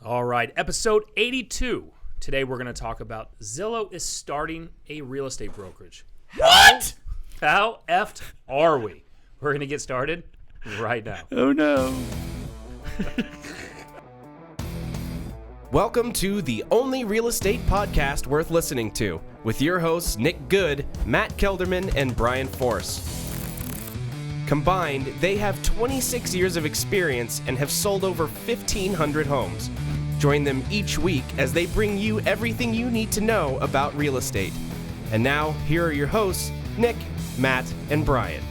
All right, episode 82. Today we're going to talk about Zillow is starting a real estate brokerage. What? How effed are we? We're going to get started right now. Oh, no. Welcome to the only real estate podcast worth listening to, with your hosts Nick Good, Matt Kelderman, and Brian Force. Combined, they have 26 years of experience and have sold over 1,500 homes. Join them each week as they bring you everything you need to know about real estate. And now, here are your hosts, Nick, Matt, and Brian.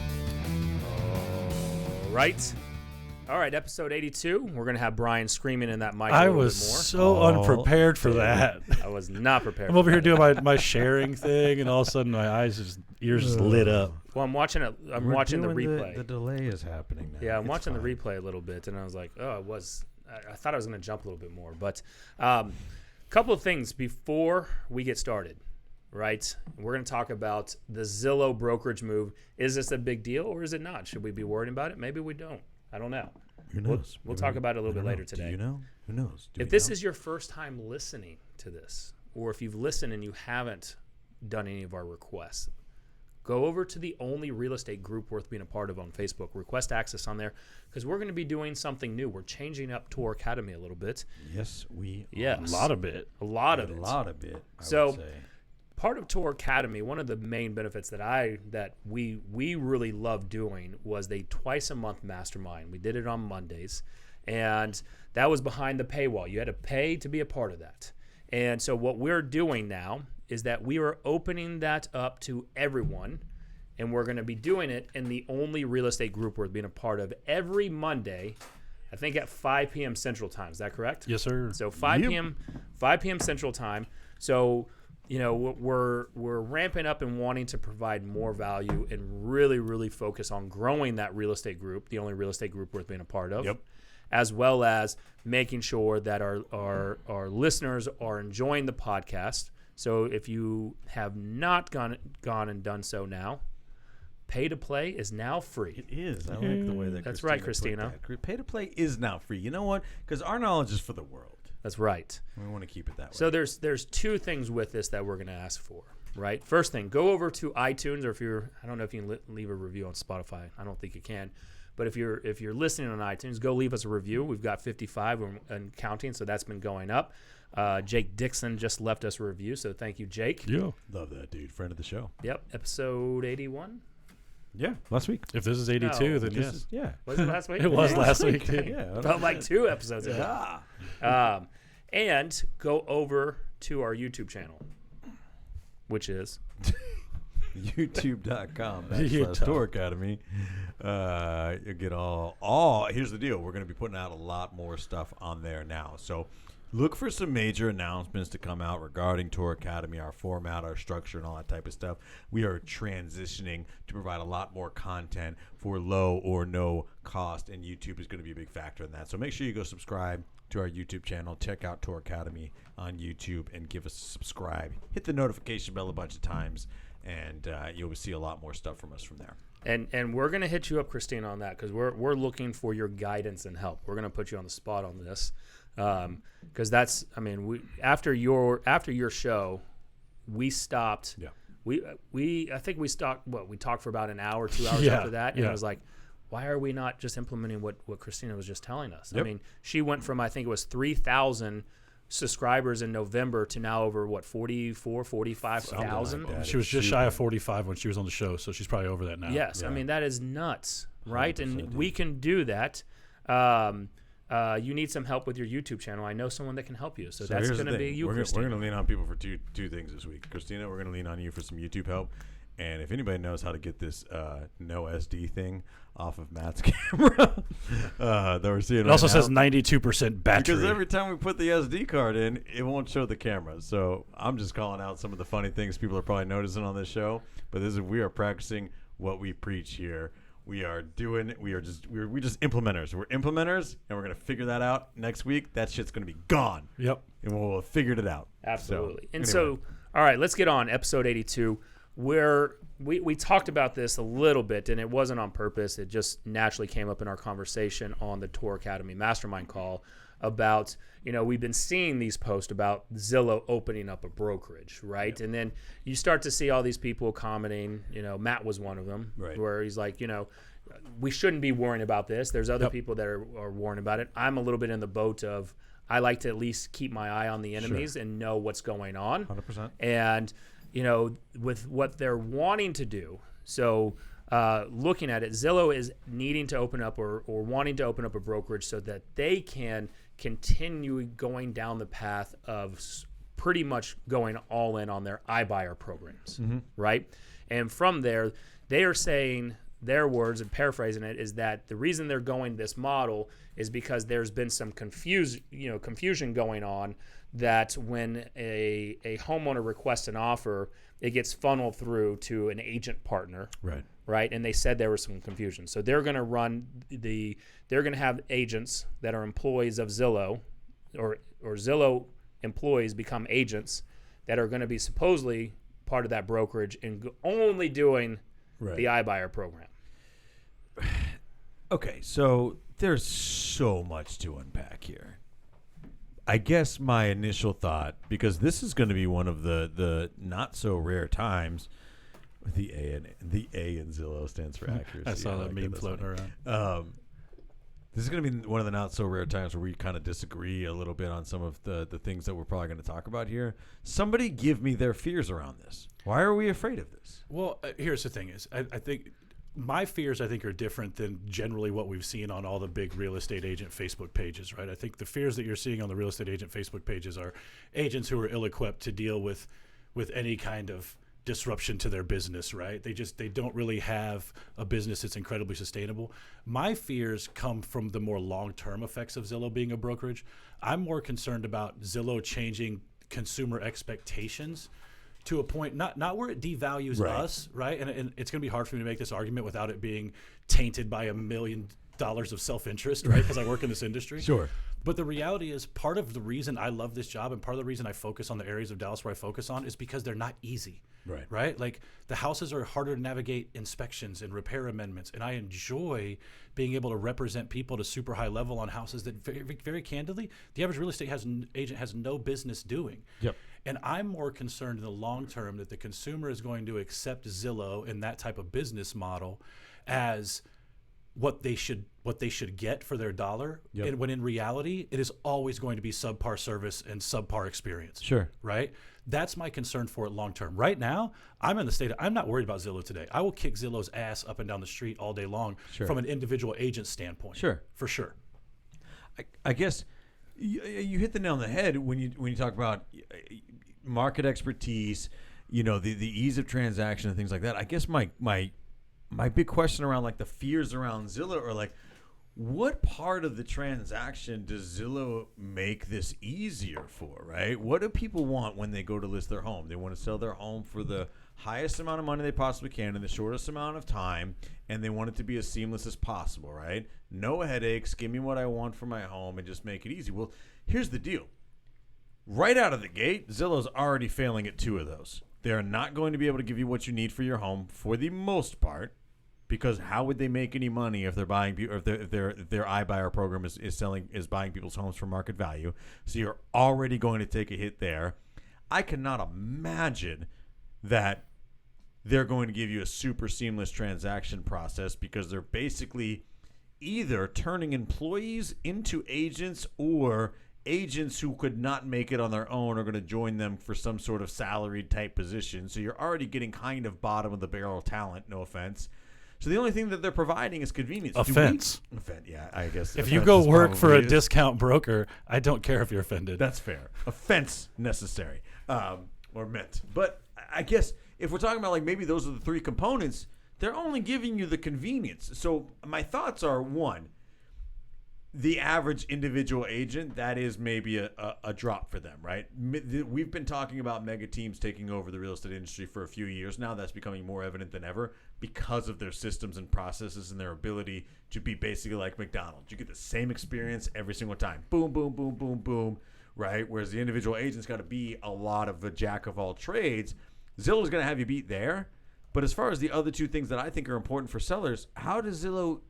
All right, episode 82. We're going to have Brian screaming in that mic a I little was bit more. so unprepared for that. I was not prepared. I'm over here doing my sharing thing, and all of a sudden my ears just lit up. Well, I'm watching it. I'm watching the replay. The delay is happening now. Yeah, I'm watching the replay a little bit, and I was like, I thought I was going to jump a little bit more. But a couple of things before we get started, right? We're going to talk about the Zillow brokerage move. Is this a big deal or is it not? Should we be worried about it? Maybe we don't. I don't know. Who knows? We'll talk about it a little bit later today. Do you know? Who knows? If this is your first time listening to this, or if you've listened and you haven't done any of our requests, go over to the only real estate group worth being a part of on Facebook. Request access on there because we're going to be doing something new. We're changing up Tour Academy a little bit. Yes, we are. Yes. A lot of it. A lot of it. I would say. Part of Tour Academy, one of the main benefits that we really love doing was the twice a month mastermind. We did it on Mondays, and that was behind the paywall. You had to pay to be a part of that. And so what we're doing now is that we are opening that up to everyone, and we're going to be doing it in the only real estate group we're being a part of every Monday, I think at 5 p.m. Central Time. Is that correct? Yes, sir. So 5 p.m. Central Time. So we're ramping up and wanting to provide more value and really focus on growing that real estate group, the only real estate group worth being a part of, as well as making sure that our listeners are enjoying the podcast. So if you have not gone and done so now, pay to play is now free. It is. I like the way that That's Christina right, Christina. put that. Pay to play is now free. You know what? Because our knowledge is for the world. That's right. We want to keep it that way. So there's two things with this that we're going to ask for, right? First thing, go over to iTunes, or I don't know if you can leave a review on Spotify. I don't think you can. But if you're listening on iTunes, go leave us a review. We've got 55 and counting, so that's been going up. Jake Dixon just left us a review, so thank you, Jake. Yeah. Love that dude. Friend of the show. Yep, episode 81. Yeah, last week. If this is 82, then yes. Yeah. Was it last week? It was last week, too. Yeah. Felt like 2 episodes ago. And go over to our YouTube channel, which is YouTube.com/Tour Academy. You get all. Here's the deal: we're going to be putting out a lot more stuff on there now. So look for some major announcements to come out regarding Tour Academy, our format, our structure, and all that type of stuff. We are transitioning to provide a lot more content for low or no cost, and YouTube is going to be a big factor in that. So make sure you go subscribe to our YouTube channel. Check out Tour Academy on YouTube and give us a subscribe. Hit the notification bell a bunch of times, and you'll see a lot more stuff from us from there. And we're going to hit you up, Christina, on that because we're looking for your guidance and help. We're going to put you on the spot on this because that's, I mean, after your show, we stopped. Yeah. I think we stopped. We talked for about an hour, 2 hours after that, and I was like, why are we not just implementing what Christina was just telling us? Yep. I mean, she went from, I think it was 3,000 subscribers in November to now over, 45,000? Like she was just shy of 45 when she was on the show, so she's probably over that now. Yes. Yeah. I mean, that is nuts, right? And we can do that. You need some help with your YouTube channel. I know someone that can help you. So that's going to be you, Christina. We're going to lean on people for two things this week. Christina, we're going to lean on you for some YouTube help. And if anybody knows how to get this no SD thing off of Matt's camera that we're seeing it also says 92% battery. Because every time we put the SD card in, it won't show the camera. So I'm just calling out some of the funny things people are probably noticing on this show. But we are practicing what we preach here. We just implementers. We're implementers, and we're going to figure that out next week. That shit's going to be gone. Yep. And we'll have figured it out. Absolutely. So, all right, let's get on episode 82. we talked about this a little bit, and it wasn't on purpose. It just naturally came up in our conversation on the Tour Academy Mastermind call about, we've been seeing these posts about Zillow opening up a brokerage, right? Yep. And then you start to see all these people commenting, Matt was one of them, right, where he's like, we shouldn't be worrying about this. There's other people that are worrying about it. I'm a little bit in the boat of, I like to at least keep my eye on the enemies and know what's going on. 100%. And with what they're wanting to do. So looking at it, Zillow is needing to open up or wanting to open up a brokerage so that they can continue going down the path of pretty much going all in on their iBuyer programs, right? And from there, they are saying, their words and paraphrasing it, is that the reason they're going this model is because there's been some confusion going on, that when a homeowner requests an offer, it gets funneled through to an agent partner, right? And they said there was some confusion, so they're going to they're going to have agents that are employees of Zillow, or Zillow employees become agents that are going to be supposedly part of that brokerage and only doing the iBuyer program. Okay, so there's so much to unpack here. I guess my initial thought, because this is going to be one of the not so rare times, the A in Zillow stands for accuracy. I saw that meme floating around. This is going to be one of the not so rare times where we kind of disagree a little bit on some of the things that we're probably going to talk about here. Somebody give me their fears around this. Why are we afraid of this? Well, here's the thing: I think my fears, are different than generally what we've seen on all the big real estate agent Facebook pages, right? I think the fears that you're seeing on the real estate agent Facebook pages are agents who are ill-equipped to deal with any kind of disruption to their business, right? They don't really have a business that's incredibly sustainable. My fears come from the more long-term effects of Zillow being a brokerage. I'm more concerned about Zillow changing consumer expectations to a point, not where it devalues us, right? And it's going to be hard for me to make this argument without it being tainted by $1 million of self-interest, right? Because I work in this industry. Sure. But the reality is, part of the reason I love this job and part of the reason I focus on the areas of Dallas where I focus on is because they're not easy, right? Like, the houses are harder to navigate inspections and repair amendments, and I enjoy being able to represent people at a super high level on houses that very, very candidly, the average real estate agent has no business doing. Yep. And I'm more concerned in the long term that the consumer is going to accept Zillow and that type of business model as what they should get for their dollar. And when in reality, it is always going to be subpar service and subpar experience. Sure. Right? That's my concern for it long term. Right now, I'm in the state of, I'm not worried about Zillow today. I will kick Zillow's ass up and down the street all day long from an individual agent standpoint. Sure. For sure. I guess you hit the nail on the head when you talk about market expertise, the ease of transaction and things like that. I guess my big question around like the fears around Zillow are like, what part of the transaction does Zillow make this easier for, right? What do people want when they go to list their home? They want to sell their home for the highest amount of money they possibly can in the shortest amount of time, and they want it to be as seamless as possible, right? No headaches, give me what I want for my home and just make it easy. Well, here's the deal. Right out of the gate, Zillow's already failing at two of those. They're not going to be able to give you what you need for your home for the most part, because how would they make any money if they're buying, or if their iBuyer program is buying people's homes for market value? So you're already going to take a hit there. I cannot imagine that they're going to give you a super seamless transaction process, because they're basically either turning employees into agents, or agents who could not make it on their own are going to join them for some sort of salaried type position. So you're already getting kind of bottom of the barrel talent, no offense. So the only thing that they're providing is convenience. Offense. Yeah, I guess. If you go work for a discount broker, I don't care if you're offended. That's fair. Offense necessary, or meant. But I guess if we're talking about like maybe those are the three components, they're only giving you the convenience. So my thoughts are, one, the average individual agent, that is maybe a drop for them, right? We've been talking about mega teams taking over the real estate industry for a few years now. That's becoming more evident than ever because of their systems and processes and their ability to be basically like McDonald's. You get the same experience every single time. Boom, boom, boom, boom, boom, right? Whereas the individual agent's got to be a lot of a jack of all trades. Zillow's going to have you beat there. But as far as the other two things that I think are important for sellers, how does Zillow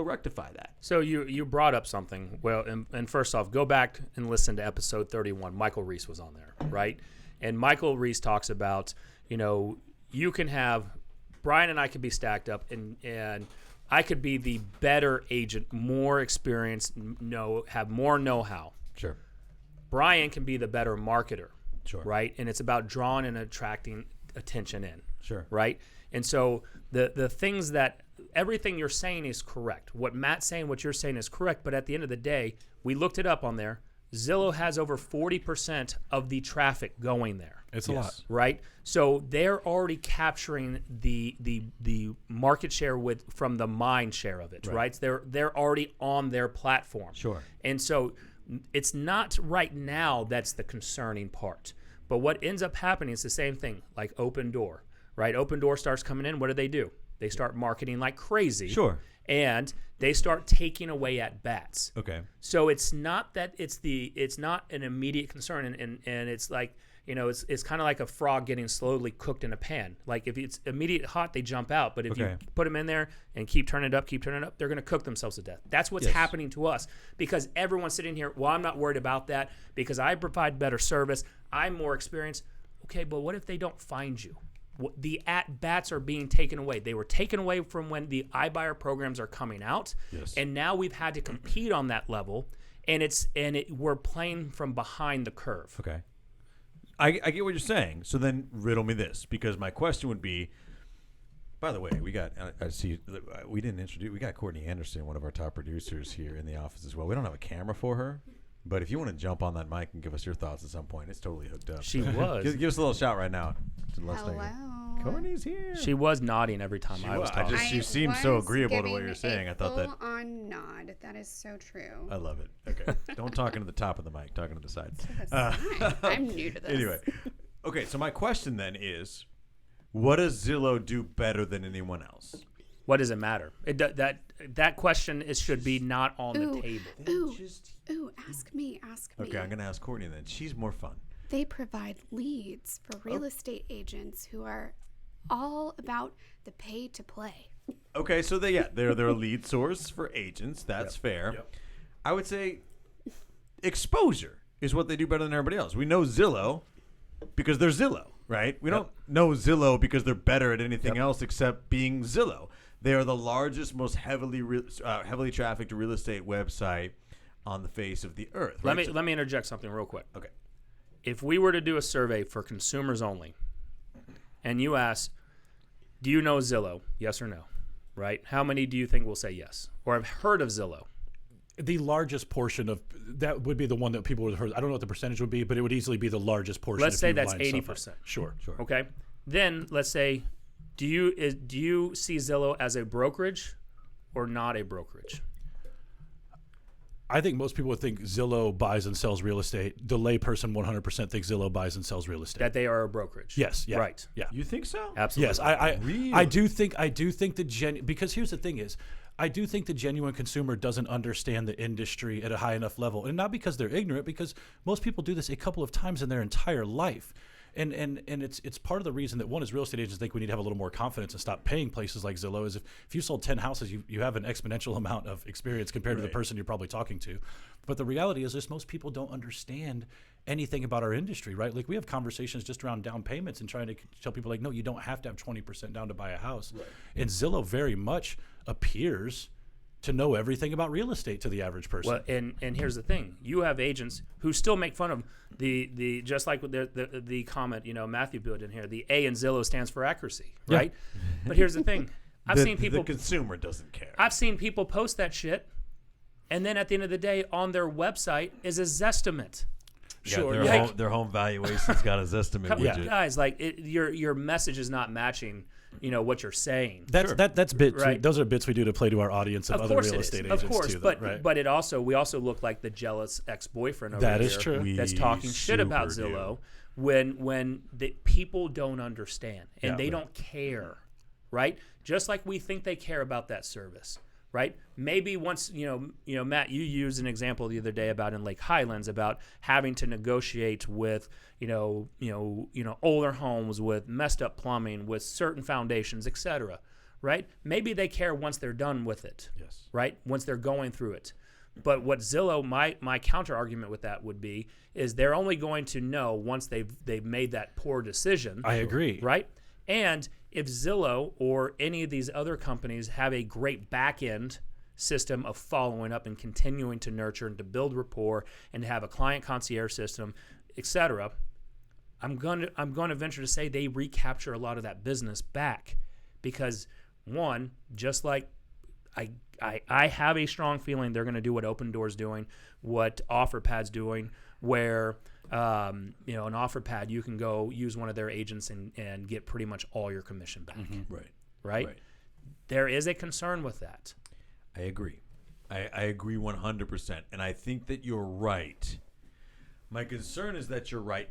rectify that? So you brought up something. Well, and first off, go back and listen to episode 31. Michael Reese was on there, right? And Michael Reese talks about, you can have, Brian and I could be stacked up, and I could be the better agent, more experienced, have more know-how. Sure. Brian can be the better marketer. Sure. Right? And it's about drawing and attracting attention in. Sure. Right? And so the things that everything you're saying is correct. What Matt's saying, what you're saying is correct. But at the end of the day, we looked it up on there. Zillow has over 40% of the traffic going there. It's a lot. Right? So they're already capturing the market share from the mind share of it, right? They're already on their platform. Sure. And so it's not right now that's the concerning part. But what ends up happening is the same thing, like Open Door, right? Open Door starts coming in. What do? They start marketing like crazy. Sure. And they start taking away at bats. Okay. So it's not that it's not an immediate concern, and it's like, it's kind of like a frog getting slowly cooked in a pan. Like if it's immediate hot, they jump out. But if you put them in there and keep turning it up, they're going to cook themselves to death. That's what's happening to us, because everyone's sitting here, well, I'm not worried about that because I provide better service. I'm more experienced. Okay, but what if they don't find you? The at-bats are being taken away. They were taken away from when the iBuyer programs are coming out, and now we've had to compete on that level, and we're playing from behind the curve. Okay. I get what you're saying. So then riddle me this, because my question would be, by the way, we got Courtney Anderson, one of our top producers here in the office as well. We don't have a camera for her, but if you want to jump on that mic and give us your thoughts at some point, it's totally hooked up. She was. Give us a little shout right now. Hello. Courtney's here. She was nodding every time I was talking. She seemed so agreeable to what you're saying. I thought that. On nod. That is so true. I love it. Okay. Don't talk into the top of the mic. Talking to the sides. I'm new to this. Anyway. Okay. So my question then is, what does Zillow do better than anyone else? What does it matter? That question should be not on the table. Ask me. Okay, I'm going to ask Courtney then. She's more fun. They provide leads for real estate agents who are all about the pay to play. Okay, so they're a lead source for agents. That's fair. Yep. I would say exposure is what they do better than everybody else. We know Zillow because they're Zillow, right? We don't know Zillow because they're better at anything else except being Zillow. They are the largest, most heavily trafficked real estate website on the face of the earth. Right? Let me interject something real quick. Okay. If we were to do a survey for consumers only, and you ask, do you know Zillow? Yes or no? Right? How many do you think will say yes? Or have heard of Zillow? The largest portion of that would be the one that people would have heard. I don't know what the percentage would be, but it would easily be the largest portion. Let's say that's 80%. Sure. Okay. Then let's say, do you see Zillow as a brokerage or not a brokerage? I think most people would think Zillow buys and sells real estate. The layperson 100% thinks Zillow buys and sells real estate. That they are a brokerage. Yes. Yeah. Right. Yeah. You think so? Absolutely. Yes. Really? I do think because here's the thing is, I do think the genuine consumer doesn't understand the industry at a high enough level, and not because they're ignorant, because most people do this a couple of times in their entire life. And it's part of the reason that one is real estate agents think we need to have a little more confidence and stop paying places like Zillow is if you sold 10 houses, you have an exponential amount of experience compared to the person you're probably talking to. But the reality is most people don't understand anything about our industry, right? Like we have conversations just around down payments and trying to tell people like, no, you don't have to have 20% down to buy a house. Right. And Zillow very much appears to know everything about real estate to the average person. Well, and here's the thing: you have agents who still make fun of the just like with the comment Matthew put in here. The A in Zillow stands for accuracy, right? But here's the thing: I've seen people. The consumer doesn't care. I've seen people post that shit, and then at the end of the day, on their website is a Zestimate. Sure, their home valuation's got a Zestimate widget. Guys, like your message is not matching. What you're saying. That's bits. Right. Those are bits we do to play to our audience of other real estate agents. Of course, too, but right? but we also look like the jealous ex-boyfriend over that here is true. that's talking shit about Zillow when the people don't understand and they don't care, right? Just like we think they care about that service. right? Maybe once, Matt, you used an example the other day about in Lake Highlands about having to negotiate with, older homes with messed up plumbing, with certain foundations, et cetera, right? Maybe they care once they're done with it, Yes. right? Once they're going through it. But what Zillow, my counter argument with that would be, is they're only going to know once they've made that poor decision. I agree. Right? And if Zillow or any of these other companies have a great back end system of following up and continuing to nurture and to build rapport and to have a client concierge system, et cetera, I'm going to venture to say they recapture a lot of that business back, because one, just like I have a strong feeling they're going to do what Open Door's doing, what OfferPad's doing, where an OfferPad, you can go use one of their agents and get pretty much all your commission back. Mm-hmm. Right? There is a concern with that. I agree. I agree 100%. And I think that you're right. My concern is that you're right.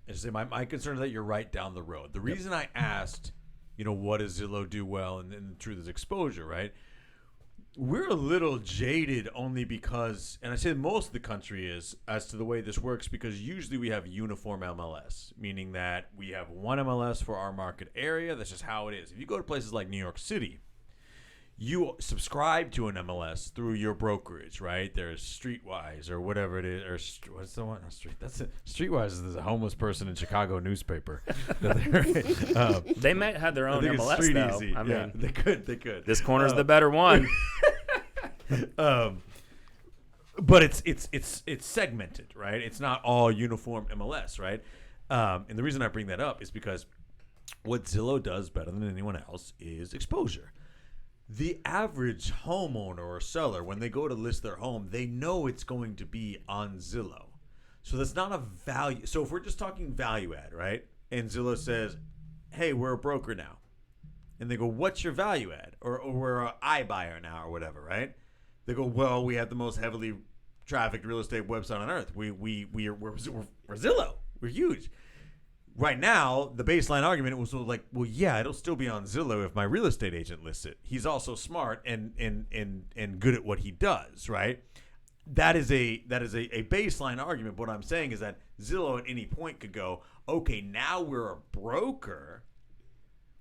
My concern is that you're right down the road. The reason I asked, what does Zillow do well? And the truth is exposure, right? We're a little jaded only because, and I say most of the country is, as to the way this works, because usually we have uniform MLS, meaning that we have one MLS for our market area. That's just how it is. If you go to places like New York City, you subscribe to an MLS through your brokerage, right? There's Streetwise or whatever it is, or what's the one? That's it. Streetwise is a homeless person in Chicago newspaper. They might have their own MLS Street though. Easy. I mean, they could. This corner's the better one. But it's segmented, right? It's not all uniform MLS, right? And the reason I bring that up is because what Zillow does better than anyone else is exposure. The average homeowner or seller, when they go to list their home, they know it's going to be on Zillow. So that's not a value. So if we're just talking value add, right? And Zillow says, hey, we're a broker now. And they go, what's your value add? Or we're an iBuyer now or whatever, right? They go, well, we have the most heavily trafficked real estate website on earth. We're Zillow. We're huge. Right now, the baseline argument was like, well, yeah, it'll still be on Zillow if my real estate agent lists it. He's also smart and good at what he does, right? That is a baseline argument. What I'm saying is that Zillow at any point could go, okay, now we're a broker.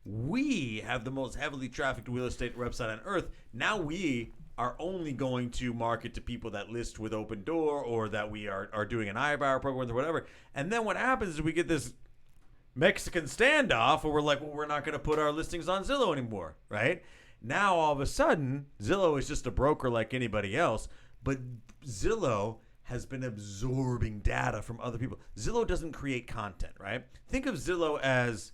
We have the most heavily trafficked real estate website on earth. Now we are only going to market to people that list with Open Door, or that we are doing an iBuyer program or whatever. And then what happens is we get this Mexican standoff where we're like, well, we're not going to put our listings on Zillow anymore, right? Now, all of a sudden, Zillow is just a broker like anybody else, but Zillow has been absorbing data from other people. Zillow doesn't create content, right? Think of Zillow as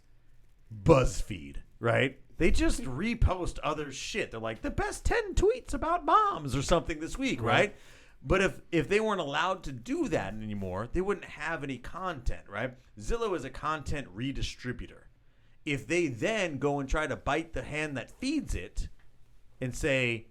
BuzzFeed, right? They just repost other shit. They're like, the best 10 tweets about moms or something this week, right? But if they weren't allowed to do that anymore, they wouldn't have any content, right? Zillow is a content redistributor. If they then go and try to bite the hand that feeds it and say,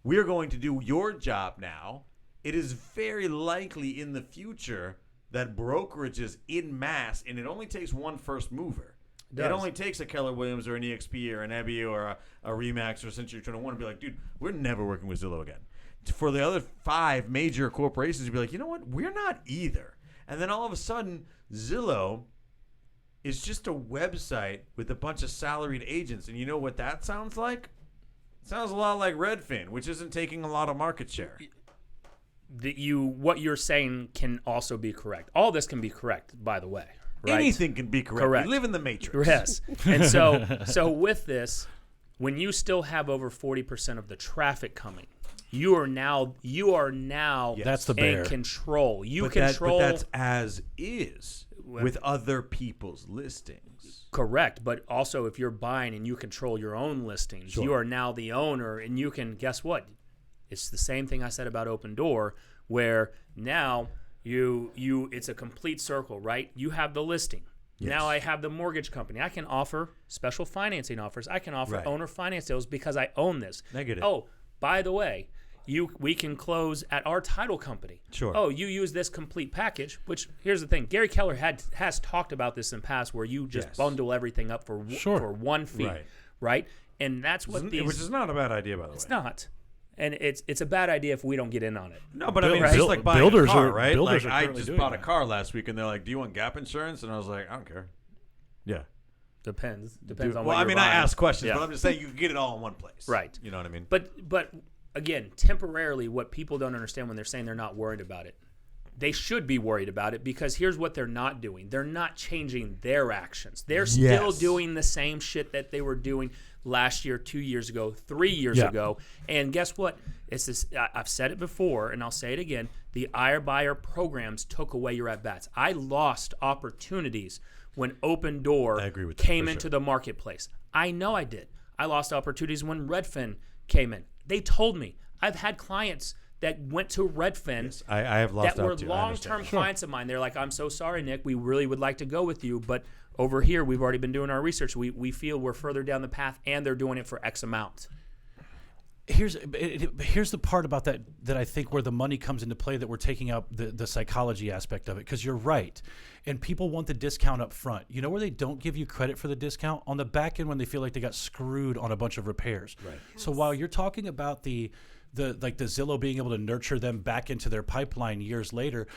we're going to do your job now, it is very likely in the future that brokerages in mass, and it only takes one first mover. It only takes a Keller Williams or an EXP or an Ebby or a Remax or Century 21 to be like, dude, we're never working with Zillow again. For the other 5 major corporations to be like, you know what, we're not either. And then all of a sudden, Zillow is just a website with a bunch of salaried agents. And you know what that sounds like? It sounds a lot like Redfin, which isn't taking a lot of market share. What you're saying can also be correct. All this can be correct, by the way. Right? Anything can be correct. We live in the Matrix. Yes. And so with this, when you still have over 40% of the traffic coming, you are now That's the bear. in control. But that's as is with other people's listings. Correct. But also if you're buying and you control your own listings, Sure. you are now the owner, and you can, guess what? It's the same thing I said about Open Door, where now it's a complete circle, right? You have the listing. Yes. Now I have the mortgage company. I can offer special financing offers. I can offer owner finance deals because I own this. Negative. Oh, by the way, we can close at our title company. Sure. Oh, you use this complete package, which here's the thing. Gary Keller has talked about this in the past, where you just bundle everything up for one fee, right? And that's what which is not a bad idea, by the way. It's not. And it's a bad idea if we don't get in on it. No, but I mean, Right. it's just like buying Builders a car, are- right? builders Like are I currently just doing bought a that. car last week, and they're like, "Do you want gap insurance?" And I was like, "I don't care." Yeah. Depends on Well, what I you're mean, buying. I ask questions, Yeah. but I'm just saying you can get it all in one place. Right. You know what I mean? But again, temporarily, what people don't understand when they're saying they're not worried about it, they should be worried about it, because here's what they're not doing. They're not changing their actions. They're still Yes. doing the same shit that they were doing last year, 2 years ago, 3 years Yeah. ago. And guess what? It's this. I've said it before, and I'll say it again. The iBuyer programs took away your at-bats. I lost opportunities when Open Door I agree with that, came for into sure. the marketplace. I know I did. I lost opportunities when Redfin came in. They told me. I've had clients that went to Redfin I have lost that were out too. I understand long-term that. clients of mine. They're like, "I'm so sorry, Nick. We really would like to go with you, but over here, we've already been doing our research. We feel we're further down the path, and they're doing it for X amount." Here's the part about that I think where the money comes into play, that we're taking out the psychology aspect of it, because you're right, and people want the discount up front. You know where they don't give you credit for the discount? On the back end, when they feel like they got screwed on a bunch of repairs. Right. So while you're talking about the Zillow being able to nurture them back into their pipeline years later,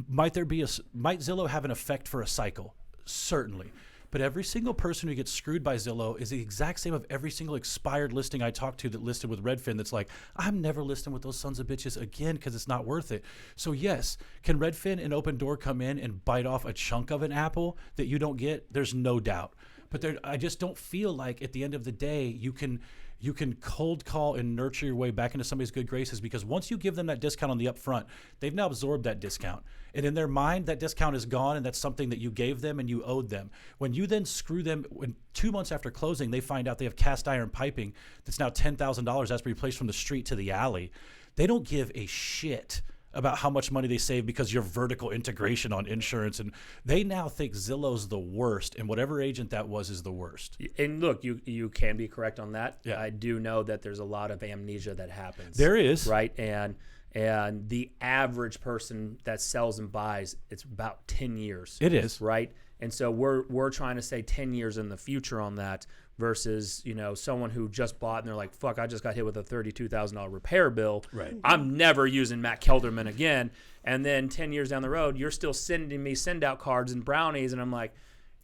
might Zillow have an effect for a cycle? Certainly. But every single person who gets screwed by Zillow is the exact same of every single expired listing I talked to that listed with Redfin that's like, I'm never listing with those sons of bitches again because it's not worth it. So yes, can Redfin and Open Door come in and bite off a chunk of an apple that you don't get? There's no doubt. But I just don't feel like at the end of the day you can cold call and nurture your way back into somebody's good graces, because once you give them that discount on the upfront, they've now absorbed that discount. And in their mind, that discount is gone, and that's something that you gave them and you owed them. When you then screw them, when 2 months after closing, they find out they have cast iron piping that's now $10,000 that's replaced from the street to the alley, they don't give a shit about how much money they save because your vertical integration on insurance, and they now think Zillow's the worst, and whatever agent that was is the worst. And look, you can be correct on that. Yeah. I do know that there's a lot of amnesia that happens. There is. Right? And the average person that sells and buys, it's about 10 years. It is. Right? And so we're trying to say 10 years in the future on that, versus, someone who just bought and they're like, fuck, I just got hit with a $32,000 repair bill. Right. I'm never using Matt Kelderman again. And then 10 years down the road, you're still sending me send-out cards and brownies, and I'm like,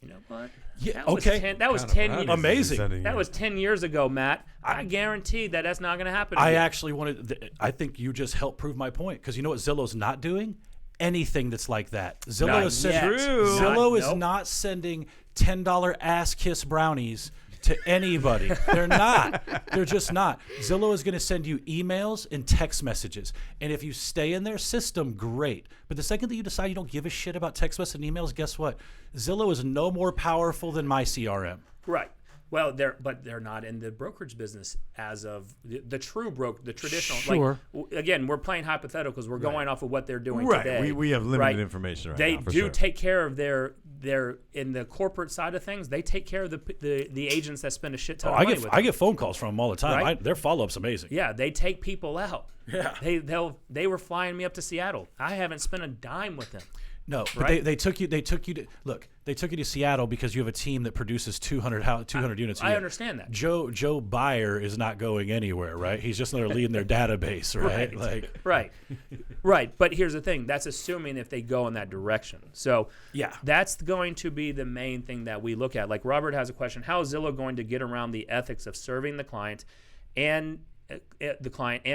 you know what? Yeah, That was okay. 10 that was Kind of 10 brownies years. Amazing. sending That you. was 10 years ago, Matt. I guarantee that's not going to happen I again. actually I think you just helped prove my point, because you know what Zillow's not doing? Anything that's like that. Zillow Not is yet. sending, True. Zillow is Nope. not sending $10 ass kiss brownies to anybody. They're not. They're just not. Zillow is going to send you emails and text messages. And if you stay in their system, great. But the second that you decide you don't give a shit about text messages and emails, guess what? Zillow is no more powerful than my CRM. Right. Well, they're not in the brokerage business as of the traditional. Sure. Again, we're playing hypothetical because we're going off of what they're doing Right. today. We have limited right? information right They now. For do sure. take care of their in the corporate side of things. They take care of the agents that spend a shit ton of money with them. I get phone calls from them all the time. Right? Their follow-up's amazing. Yeah, they take people out. Yeah. They were flying me up to Seattle. I haven't spent a dime with them. No, but Right? they took you to Seattle because you have a team that produces 200 units a year. I understand that. Joe Byer is not going anywhere, right? He's just another lead in their database, right? Right. But here's the thing. That's assuming if they go in that direction. So Yeah. that's going to be the main thing that we look at. Like Robert has a question. How is Zillow going to get around the ethics of serving the client and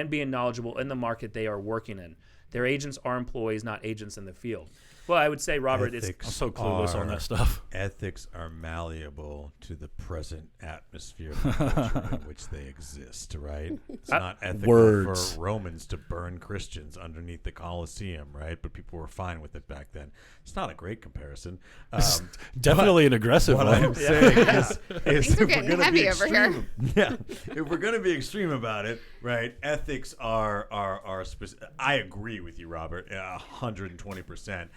being knowledgeable in the market they are working in? Their agents are employees, not agents in the field. Well, I would say, Robert, I'm so clueless on that stuff. Ethics are malleable to the present atmosphere of the culture in which they exist, right? It's not ethical Words. for Romans to burn Christians underneath the Colosseum, right? But people were fine with it back then. It's not a great comparison. Definitely an aggressive What one. I'm saying is Things are if we're getting gonna heavy be over here. extreme, yeah, if we're going to be extreme about it, right? Ethics are specific. I agree with you, Robert, 120%.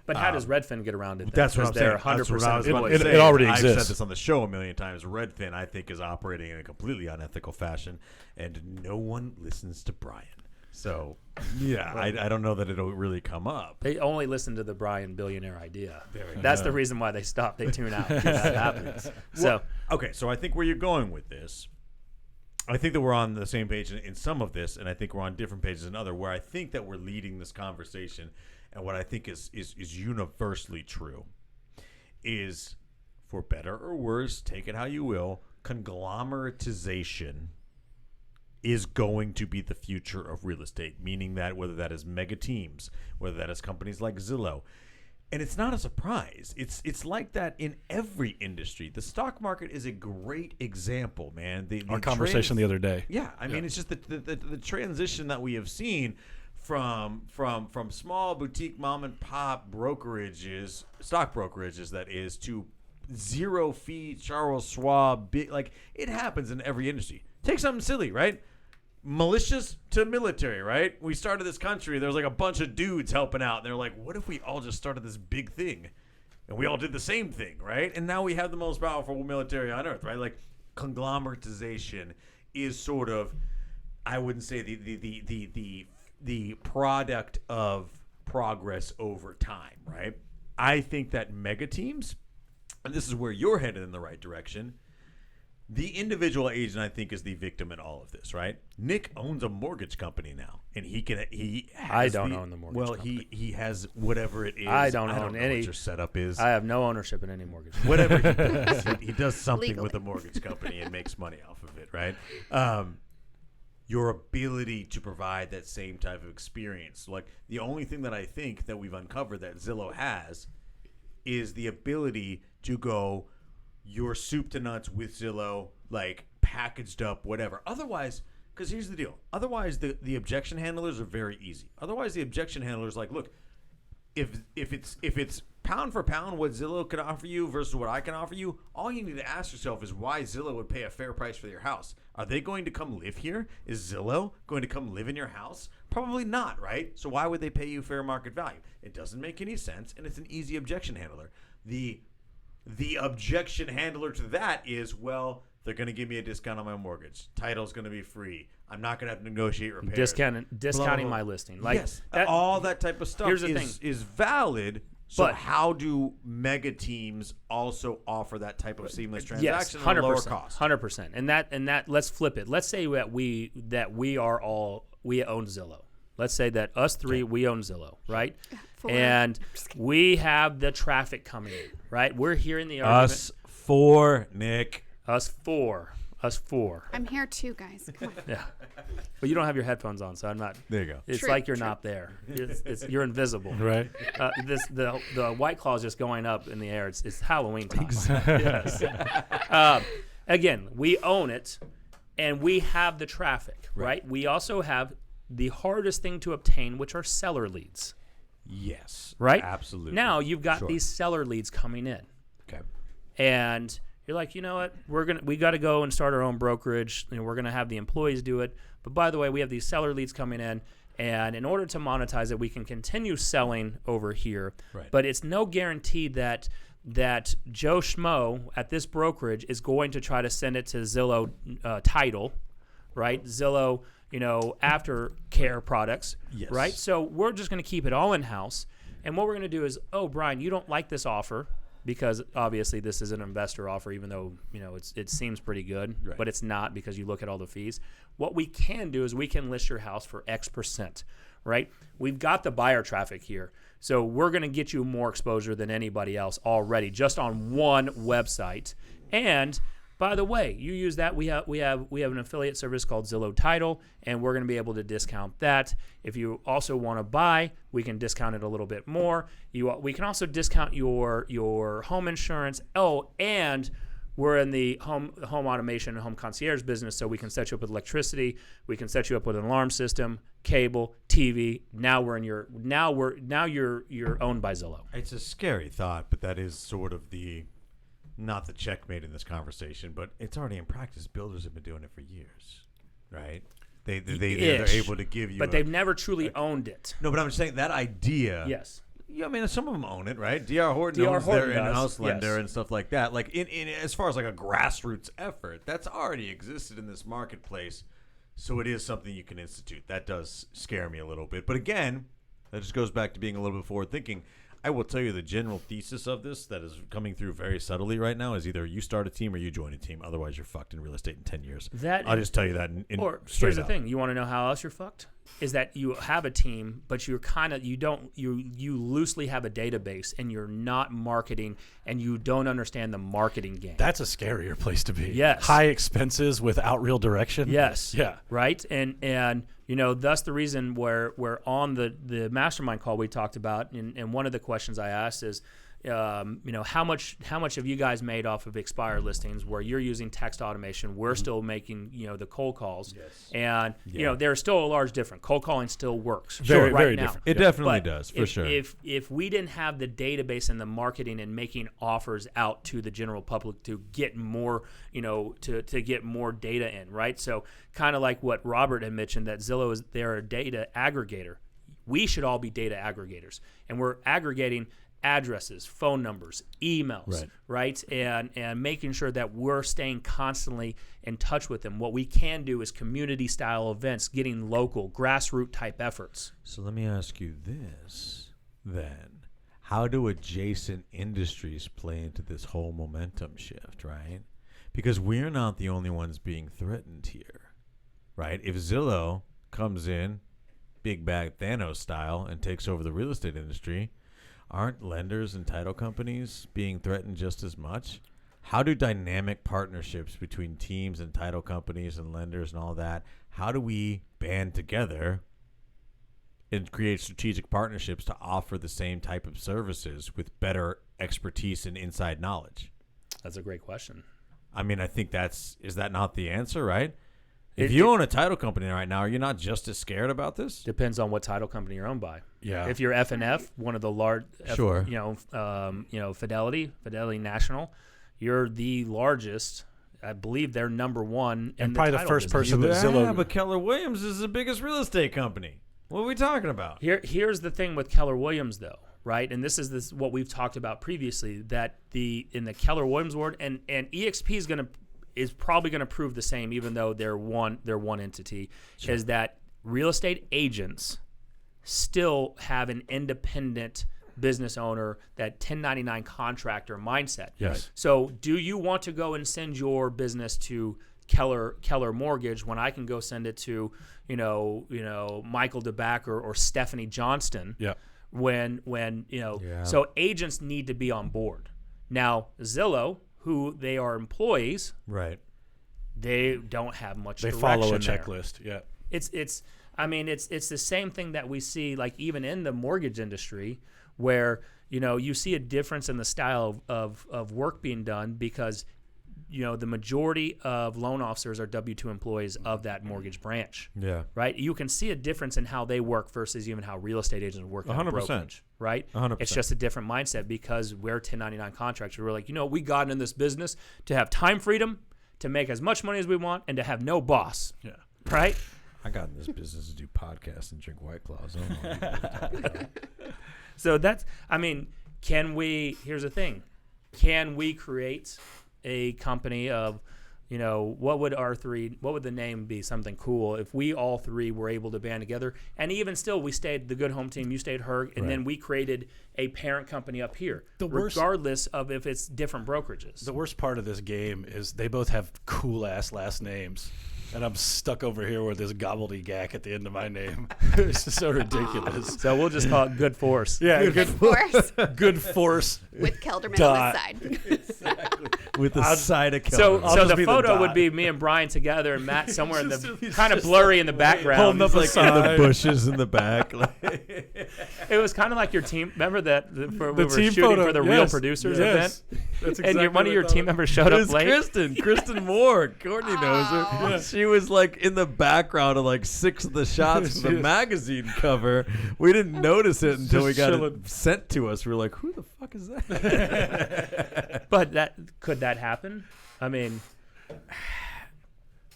But how does Redfin get around it then? That's what I'm Because they're saying. That's what I was 100% about to employees. say. It already I've exists. said this on the show a million times. Redfin, I think, is operating in a completely unethical fashion, and no one listens to Brian. So, yeah, I don't know that it'll really come up. They only listen to the Brian billionaire idea. That's the reason why they stop. They tune out. That happens. So Okay, so I think where you're going with this I think that we're on the same page in some of this, and I think we're on different pages in other, where I think that we're leading this conversation, and what I think is universally true is, for better or worse, take it how you will, conglomeratization is going to be the future of real estate, meaning that whether that is mega teams, whether that is companies like Zillow. And it's not a surprise. It's like that in every industry. The stock market is a great example, man. Our conversation the other day. Yeah, I mean, it's just the transition that we have seen from small boutique mom and pop brokerages, stock brokerages, that is, to zero fee Charles Schwab. Like, it happens in every industry. Take something silly, right? Militias to military, right? We started this country. There was like a bunch of dudes helping out. And they're like, what if we all just started this big thing? And we all did the same thing, right? And now we have the most powerful military on earth, right? Like, conglomeratization is sort of, I wouldn't say the product of progress over time, right? I think that mega teams, and this is where you're headed in the right direction, the individual agent, I think, is the victim in all of this, right? Nick owns a mortgage company now, and I don't own the mortgage company. Well, he has whatever it is. I don't know own any. What your setup is. I have no ownership in any mortgage. Whatever he does, he does something Legally. with a mortgage company and makes money off of it, right? Your ability to provide that same type of experience, like, the only thing that I think that we've uncovered that Zillow has is the ability to go your soup to nuts with Zillow, like, packaged up, whatever. Otherwise, because here's the deal. Otherwise, the objection handlers are very easy. Otherwise, the objection handlers, like, look, if it's pound for pound what Zillow can offer you versus what I can offer you, all you need to ask yourself is why Zillow would pay a fair price for your house. Are they going to come live here? Is Zillow going to come live in your house? Probably not, right? So why would they pay you fair market value? It doesn't make any sense, and it's an easy objection handler. The objection handler to that is, well, they're going to give me a discount on my mortgage. Title's going to be free. I'm not going to have to negotiate repairs. Discounting Blah, blah, blah. my listing. Like, yes, all that type of stuff here's the thing. is valid. So But- how do mega teams also offer that type of seamless Yes, transaction at a 100%, lower cost? 100%. And that let's flip it. Let's say that we own Zillow. Let's say that us three, we own Zillow, right? Four. And we have the traffic coming in, right? We're hearing the argument. Us four, Nick. Us four. I'm here too, guys. Come on. Yeah. But you don't have your headphones on, so I'm not. There you go. It's True, like you're true. not there. You're invisible. Right. The White Claw is just going up in the air. It's Halloween time. Yes. Again, we own it, and we have the traffic, right? We also have the hardest thing to obtain, which are seller leads, Yes. right? Absolutely. Now you've got Sure. these seller leads coming in, Okay. and you're like, you know what? We got to go and start our own brokerage. We're gonna have the employees do it. But by the way, we have these seller leads coming in, and in order to monetize it, we can continue selling over here. Right. But it's no guarantee that Joe Schmo at this brokerage is going to try to send it to Zillow Title, right? Zillow, aftercare products, Yes. right? So we're just going to keep it all in house. And what we're going to do is, oh, Brian, you don't like this offer because obviously this is an investor offer, even though it seems pretty good, Right. but it's not because you look at all the fees. What we can do is we can list your house for X%, right? We've got the buyer traffic here. So we're going to get you more exposure than anybody else already just on one website. And by the way, you use that. We have an affiliate service called Zillow Title, and we're going to be able to discount that. If you also want to buy, we can discount it a little bit more. We can also discount your home insurance. Oh, and we're in the home automation and home concierge business, so we can set you up with electricity. We can set you up with an alarm system, cable, TV. Now you're owned by Zillow. It's a scary thought, but that is sort of not the checkmate in this conversation, but it's already in practice. Builders have been doing it for years, right? They're able to give you, but they've never truly owned it. No, but I'm just saying that idea. Yes. Yeah, I mean, some of them own it, right? D.R. Horton D.R. owns Horton their does, in-house lender yes. and stuff like that. Like in as far as like a grassroots effort, that's already existed in this marketplace. So it is something you can institute. That does scare me a little bit. But again, that just goes back to being a little bit forward thinking. I will tell you the general thesis of this that is coming through very subtly right now is either you start a team or you join a team. Otherwise, you're fucked in real estate in 10 years. I'll just tell you that. Or straight here's the up. thing: you want to know how else you're fucked? Is that you have a team, but you're kind of you loosely have a database, and you're not marketing, and you don't understand the marketing game. That's a scarier place to be. Yes. High expenses without real direction. Yes. Yeah. Right. And thus the reason where on the mastermind call we talked about, and one of the questions I asked is, how much have you guys made off of expired listings where you're using text automation? We're still making the cold calls, and there's still a large difference. Cold calling still works, Very, right very now. different. It definitely But does, for sure. If we didn't have the database and the marketing and making offers out to the general public to get more, to get more data in, right? So kind of like what Robert had mentioned, that Zillow they're a data aggregator. We should all be data aggregators, and we're aggregating addresses, phone numbers, emails, right? And making sure that we're staying constantly in touch with them. What we can do is community style events, getting local, grassroots type efforts. So let me ask you this then. How do adjacent industries play into this whole momentum shift, right? Because we're not the only ones being threatened here, right? If Zillow comes in, big bag Thanos style, and takes over the real estate industry, aren't lenders and title companies being threatened just as much? How do dynamic partnerships between teams and title companies and lenders and all that, how do we band together and create strategic partnerships to offer the same type of services with better expertise and inside knowledge? That's a great question. I mean, I think is that not the answer, right? If you own a title company right now, are you not just as scared about this? Depends on what title company you're owned by. Yeah. If you're F&F, one of the large, Sure. Fidelity National, you're the largest. I believe they're number one. And in probably the title first business. person that Zillow. but Keller Williams is the biggest real estate company. What are we talking about? Here's the thing with Keller Williams, though, right? And this is what we've talked about previously, that in the Keller Williams world, and EXP is probably going to prove the same, even though they're one entity, is that real estate agents still have an independent business owner, that 1099 contractor mindset. Yes. So do you want to go and send your business to Keller Mortgage when I can go send it to, Michael DeBacker or Stephanie Johnston? Yeah. So agents need to be on board. Now, Zillow, who they are employees, Right. they don't have much They direction follow a there. checklist. Yeah. It's the same thing that we see, like even in the mortgage industry, where you see a difference in the style of work being done, because the majority of loan officers are W-2 employees of that mortgage branch. Yeah. Right? You can see a difference in how they work versus even how real estate agents work. 100%. Brokerage, right? 100%. It's just a different mindset, because we're 1099 contractors. We're like, we got in this business to have time freedom, to make as much money as we want, and to have no boss. Yeah. Right? I got in this business to do podcasts and drink White Claws. I don't know what you're talking about. So here's the thing. Can we create a company of, what would the name be? Something cool if we all three were able to band together, and even still we stayed the Good Home Team, you stayed Herg, and then we created a parent company up here, regardless of if it's different brokerages. The worst part of this game is they both have cool ass last names, and I'm stuck over here with this gobbledygook at the end of my name. It's just so ridiculous. So we'll just call it Good Force. Yeah, Good force good force. with Kelderman Dot. on the side. With the side of So, Keller. so just the be the photo dot. would be me and Brian together, and Matt somewhere in the kind of blurry in the background. holding up a like in the sign. bushes in the back. It was kind of like your team. Remember that we were team shooting photo, for the yes, Real Producers yes. event, That's and one of your team members showed It up was late. Kristen Moore. Courtney knows her. Yeah. She was like in the background of like 6 of the shots for the magazine cover. We didn't notice it until we got chilling. it sent to us. We were like, who the fuck is that? But could that happen? I mean,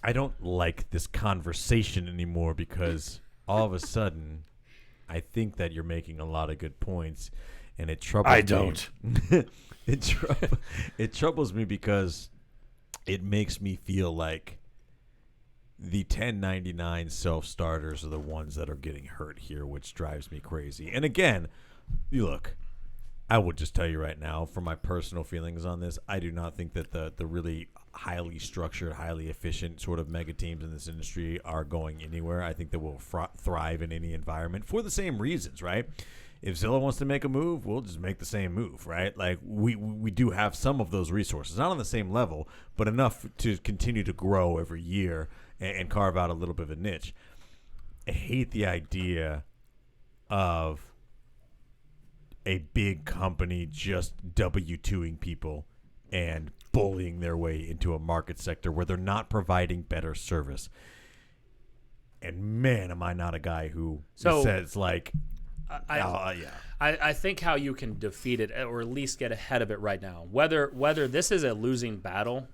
I don't like this conversation anymore, because all of a sudden I think that you're making a lot of good points, and it troubles me. I don't. It troubles me because it makes me feel like the 1099 self-starters are the ones that are getting hurt here, which drives me crazy. And again, you look, I will just tell you right now, from my personal feelings on this, I do not think that the really highly structured, highly efficient sort of mega teams in this industry are going anywhere. I think that will thrive in any environment for the same reasons, right? If Zillow wants to make a move, we'll just make the same move, right? Like we do have some of those resources, not on the same level, but enough to continue to grow every year and carve out a little bit of a niche. I hate the idea of a big company just W-2ing people and bullying their way into a market sector where they're not providing better service. And man, am I not a guy who says like, I think how you can defeat it, or at least get ahead of it right now, whether this is a losing battle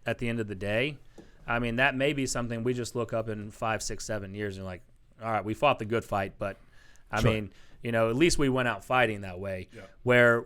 at the end of the day, I mean, that may be something we just look up in 5, 6, 7 years and like, all right, we fought the good fight, but I mean, you know, at least we went out fighting that way. Yeah. Where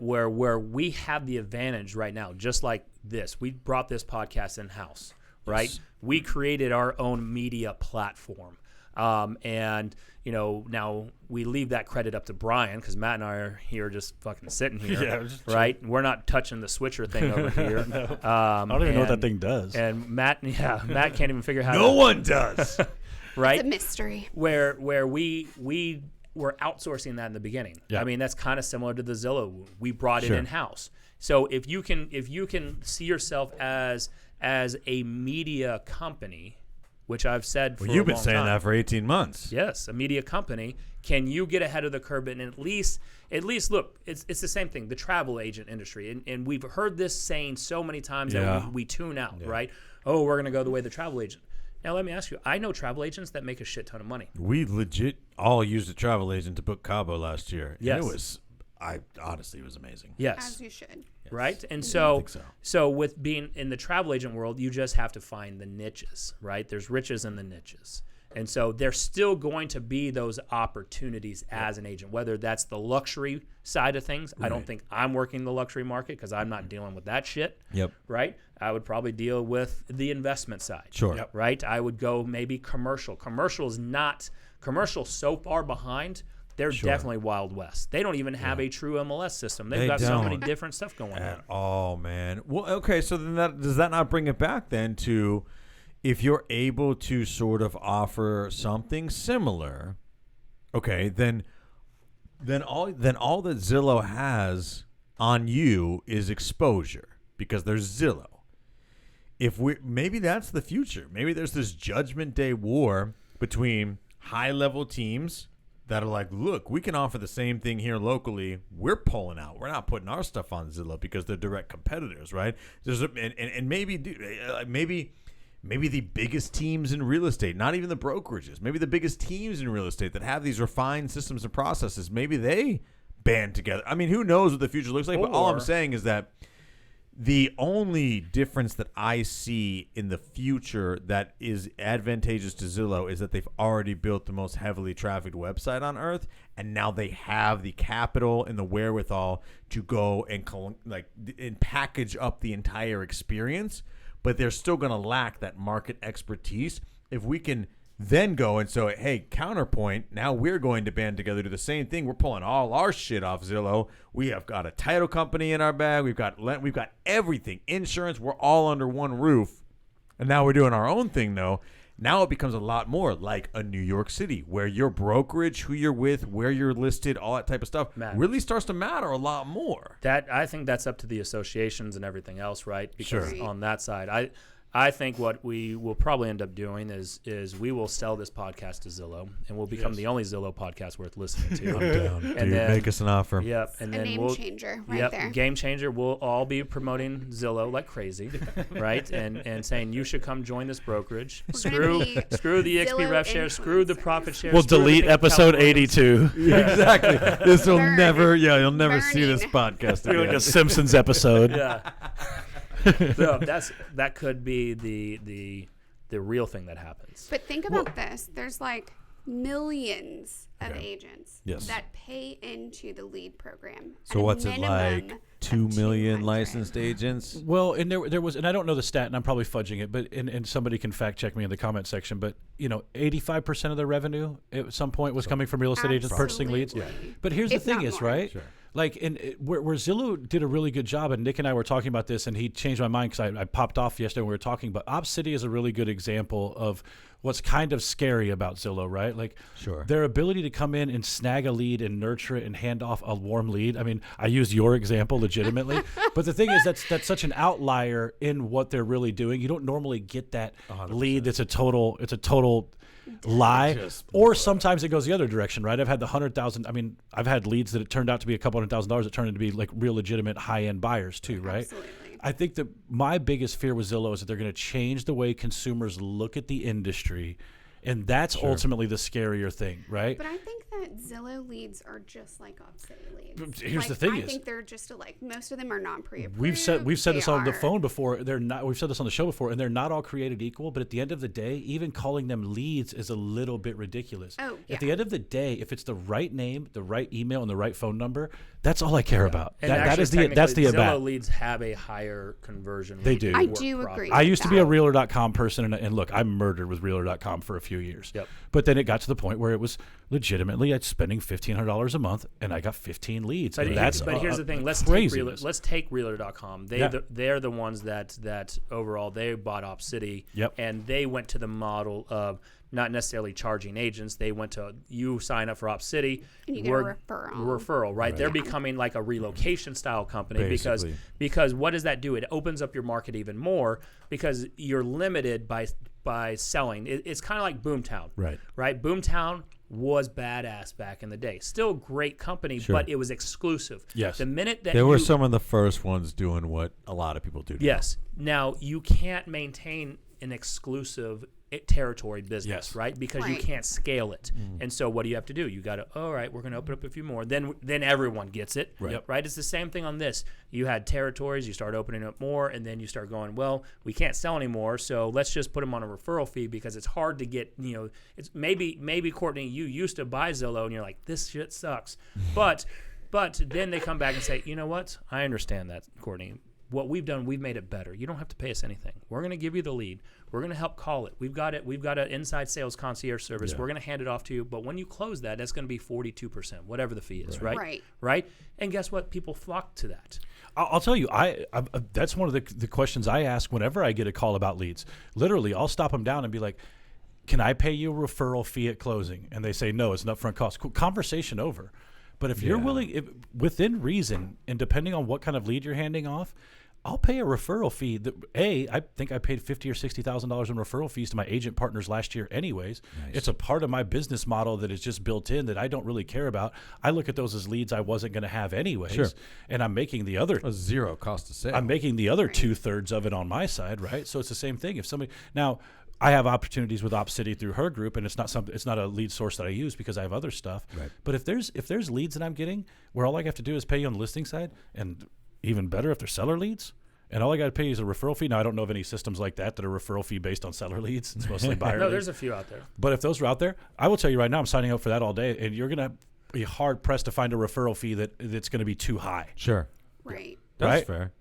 we have the advantage right now, just like this, we brought this podcast in house, right? Yes. We created our own media platform. And, you know, now we leave that credit up to Brian because Matt and I are here just fucking sitting here, right? We're not touching the switcher thing over here. No. I don't even know what that thing does. And Matt can't even figure out how no one does. Right? It's a mystery. Where we were outsourcing that in the beginning. Yeah. I mean, that's kind of similar to the Zillow. We brought it in-house. So if you can see yourself as a media company, which I've said for a long time. You've been saying that for 18 months. Yes, a media company. Can you get ahead of the curve and at least look, it's the same thing, the travel agent industry. And we've heard this saying so many times that we tune out, right? Oh, we're going to go the way of the travel agent. Now, let me ask you, I know travel agents that make a shit ton of money. We legit all used a travel agent to book Cabo last year. Yes. And it was amazing. Yes. As you should. Right? And I think so with being in the travel agent world, you just have to find the niches, right? There's riches in the niches. And so there's still going to be those opportunities as an agent, whether that's the luxury side of things. Right. I don't think I'm working the luxury market because I'm not dealing with that shit. Yep. Right? I would probably deal with the investment side. Sure. Yep. Right? I would go maybe commercial. Commercial's so far behind. They're definitely Wild West. They don't even have a true MLS system. They've got so many different stuff going on. Oh, man. Well, okay, so then does that not bring it back then to if you're able to sort of offer something similar, okay, then all that Zillow has on you is exposure because there's Zillow. Maybe that's the future. Maybe there's this Judgment Day war between high-level teams that are like, look, we can offer the same thing here locally. We're pulling out. We're not putting our stuff on Zillow because they're direct competitors, right? And maybe the biggest teams in real estate, not even the brokerages, maybe the biggest teams in real estate that have these refined systems and processes, maybe they band together. I mean, who knows what the future looks like? But all I'm saying is that the only difference that I see in the future that is advantageous to Zillow is that they've already built the most heavily trafficked website on earth, and now they have the capital and the wherewithal to go and package up the entire experience, but they're still going to lack that market expertise. If we can then go and say, hey, counterpoint, now we're going to band together to do the same thing. We're pulling all our shit off Zillow. We have got a title company in our bag. We've got everything, insurance. We're all under one roof. And now we're doing our own thing, though. Now it becomes a lot more like a New York City where your brokerage, who you're with, where you're listed, all that type of stuff really starts to matter a lot more. I think that's up to the associations and everything else, right? Because on that side, I think what we will probably end up doing is we will sell this podcast to Zillow, and we'll become the only Zillow podcast worth listening to. I'm down. And then make us an offer. Yep. And then game changer there. Game changer. We'll all be promoting Zillow like crazy, right? And saying you should come join this brokerage. Screw the XP rev share. Screw the profit share. We'll delete episode 82. Yeah, exactly. This will never. Yeah, you'll never see this podcast again. Like a Simpsons episode. Yeah. So that could be the real thing that happens. But think about this. There's like millions of agents that pay into the lead program. So what's it like? 2 million licensed agents? Well, and there was, and I don't know the stat, and I'm probably fudging it, but and somebody can fact check me in the comment section. But 85% of their revenue at some point was coming from real estate agents purchasing leads. Yeah. But here's the thing: is right. Sure. Like, where Zillow did a really good job, and Nick and I were talking about this, and he changed my mind because I popped off yesterday when we were talking, but OpCity is a really good example of what's kind of scary about Zillow, right? Like, their ability to come in and snag a lead and nurture it and hand off a warm lead. I mean, I used your example legitimately, but the thing is that's such an outlier in what they're really doing. You don't normally get that 100%. Lead that's a total lie, or sometimes it goes the other direction, right? I've had the 100,000. I mean, I've had leads that it turned out to be a couple $100,000 that turned into be like real legitimate high-end buyers too, right? Absolutely. I think that my biggest fear with Zillow is that they're going to change the way consumers look at the industry, and that's ultimately the scarier thing, right? But I think that Zillow leads are just like OpCity leads. Here's the thing: I think they're just alike. Most of them are non-pre-approved. We've said this on the phone before. They're not. We've said this on the show before, and they're not all created equal. But at the end of the day, even calling them leads is a little bit ridiculous. Oh, yeah. At the end of the day, if it's the right name, the right email, and the right phone number, that's all I care about. And that's the Zillow about. leads have a higher conversion. They do. I do agree. I used to be a Realtor.com person, and look, I murdered with Realtor.com for a few years. Yep. But then it got to the point where it was legitimately I'd spending $1,500 a month, and I got 15 leads. But, here's the thing: let's take Realtor.com. They're the ones that overall they bought OpCity, and they went to the model of not necessarily charging agents. They went to you sign up for OpCity, and you get a referral, right? They're becoming like a relocation style company because what does that do? It opens up your market even more because you're limited by selling. It's kind of like Boomtown, right? Boomtown was badass back in the day. Still great company, but it was exclusive. Yes. The minute that they were some of the first ones doing what a lot of people do now. Yes. Now you can't maintain an exclusive territory business, right? Because you can't scale it. And so what do you have to do? You got to, all right, we're going to open up a few more. Then everyone gets it, right? It's the same thing on this. You had territories, you start opening up more, and then you start going, well, we can't sell anymore, so let's just put them on a referral fee because it's hard to get, it's maybe Courtney, you used to buy Zillow and you're like, this shit sucks. But then they come back and say, you know what? I understand that, Courtney. What we've done, we've made it better. You don't have to pay us anything. We're going to give you the lead. We're going to help call it. We've got an inside sales concierge service. We're going to hand it off to you. But when you close that's going to be 42%, whatever the fee is, right? And guess what? People flock to that. I'll tell you, I that's one of the questions I ask whenever I get a call about leads. Literally, I'll stop them down and be like, can I pay you a referral fee at closing? And they say, no, it's an upfront cost. Conversation over. But if you're willing, within reason, and depending on what kind of lead you're handing off, I'll pay a referral fee. I think I paid $50,000 or $60,000 in referral fees to my agent partners last year anyways. Nice. It's a part of my business model that is just built in that I don't really care about. I look at those as leads I wasn't going to have anyways. And I'm making the other... A zero cost of sale. I'm making the other 2/3 of it on my side, right? So it's the same thing. If somebody... Now, I have opportunities with OpCity through her group, and it's not a lead source that I use because I have other stuff. Right. But if there's leads that I'm getting where all I have to do is pay you on the listing side, and even better if they're seller leads, and all I got to pay is a referral fee. Now, I don't know of any systems like that are referral fee based on seller leads. It's mostly buyer leads. No, there's a few out there. But if those are out there, I will tell you right now, I'm signing up for that all day, and you're going to be hard-pressed to find a referral fee that's going to be too high. Sure. Right. That's fair.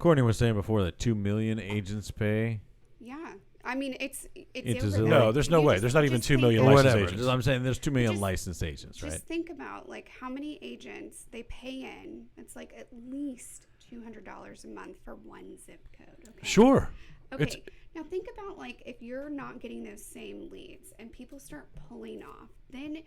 Courtney was saying before that 2 million agents pay. Yeah. I mean, it's no, there's no way. There's not even 2 million licensed agents. I'm saying there's 2 million licensed agents, right? Just think about like how many agents they pay in. It's like at least $200 a month for one zip code. Okay. Sure. Okay. Now think about like if you're not getting those same leads and people start pulling off, then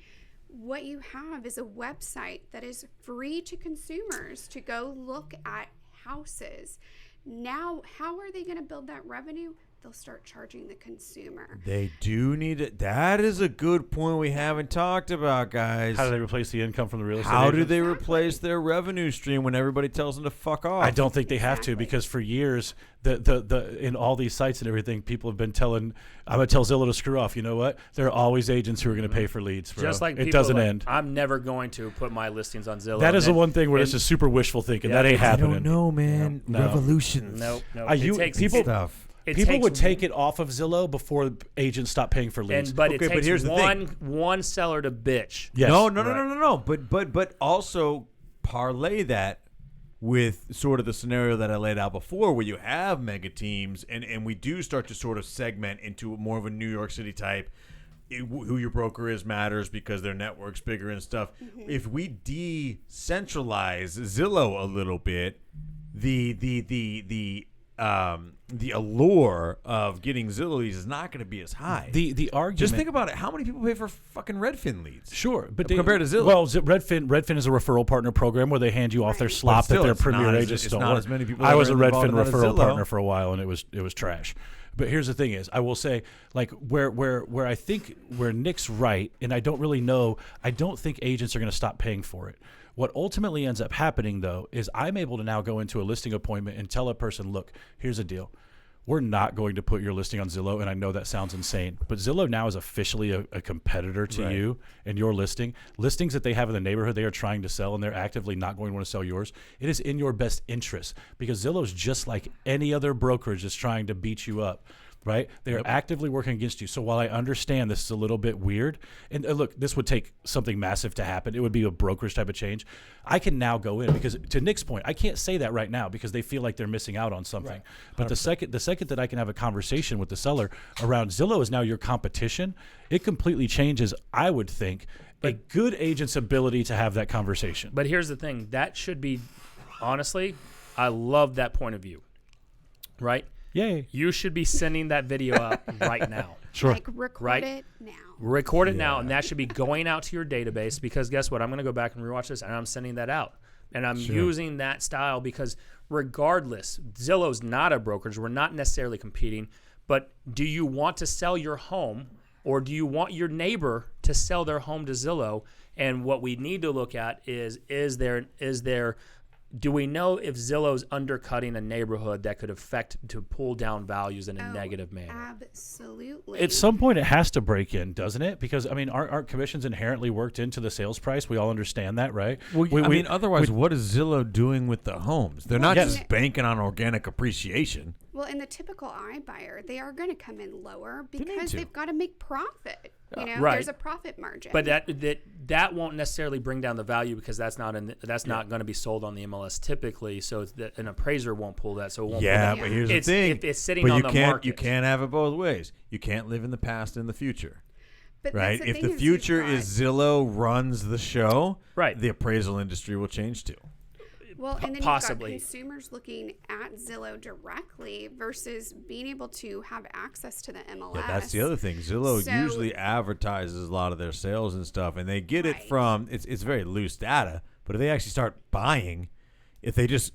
what you have is a website that is free to consumers to go look at houses. Now, how are they going to build that revenue? They'll start charging the consumer. They do need it. That is a good point we haven't talked about, guys. How do they replace the income from the real estate How agents? do they replace their revenue stream when everybody tells them to fuck off? I don't think they have to, because for years, the in all these sites and everything, people have been telling, I'm going to tell Zillow to screw off. You know what? There are always agents who are going to pay for leads. Bro. Just like it doesn't end. I'm never going to put my listings on Zillow. That is the one thing where it's just super wishful thinking. That ain't happening. I don't know, man. No. Revolutions. No. It takes people stuff. People would take it off of Zillow before agents stop paying for leads. But it takes one seller to bitch. Yes. No. But also parlay that with sort of the scenario that I laid out before, where you have mega teams and we do start to sort of segment into more of a New York City type. who your broker is matters because their network's bigger and stuff. If we decentralize Zillow a little bit, the allure of getting Zillow leads is not going to be as high. The argument. Just think about it. How many people pay for fucking Redfin leads? Sure, but compared to Zillow. Well, Redfin is a referral partner program where they hand you off their slop still, that their it's premier not as- agents it's don't not work. as many people I that was are a involved Redfin in that as referral Zillow. partner for a while, and it was trash. But here's the thing: is I will say, like, where I think where Nick's right, and I don't really know. I don't think agents are going to stop paying for it. What ultimately ends up happening, though, is I'm able to now go into a listing appointment and tell a person, look, here's the deal. We're not going to put your listing on Zillow, and I know that sounds insane, but Zillow now is officially a competitor to you and your listing. Listings that they have in the neighborhood they are trying to sell, and they're actively not going to want to sell yours. It is in your best interest because Zillow's just like any other brokerage that's trying to beat you up. Right? They are actively working against you. So while I understand this is a little bit weird, and look, this would take something massive to happen. It would be a brokerage type of change. I can now go in because, to Nick's point, I can't say that right now because they feel like they're missing out on something. Right. But the second that I can have a conversation with the seller around Zillow is now your competition, it completely changes, I would think, a good agent's ability to have that conversation. But here's the thing. That should be, honestly, I love that point of view. Right? Yay. You should be sending that video out right now. Sure. Like record Right. it now. Record it now, and that should be going out to your database because guess what? I'm going to go back and rewatch this, and I'm sending that out. And I'm using that style because regardless, Zillow's not a brokerage. We're not necessarily competing. But do you want to sell your home or do you want your neighbor to sell their home to Zillow? And what we need to look at is there do we know if Zillow's undercutting a neighborhood that could affect to pull down values in a negative manner? Absolutely. At some point, it has to break in, doesn't it? Because, I mean, aren't commissions inherently worked into the sales price? We all understand that, right? Otherwise, what is Zillow doing with the homes? They're not just banking on organic appreciation. Well, in the typical iBuyer, they are going to come in lower because they've got to make profit. You know, Right. there's a profit margin. But that won't necessarily bring down the value because that's not going to be sold on the MLS typically. So an appraiser won't pull that. So it won't. Pull that. But here's the thing: if it's sitting on the market. You can't have it both ways. You can't live in the past and the future. But Right? that's If the thing future you've is Zillow runs the show, Right. the appraisal industry will change too. Well, and then possibly. you've got consumers looking at Zillow directly versus being able to have access to the MLS. Yeah, that's the other thing. Zillow So- usually advertises a lot of their sales and stuff, and they get it Right. from it's very loose data. But if they actually start buying, if they just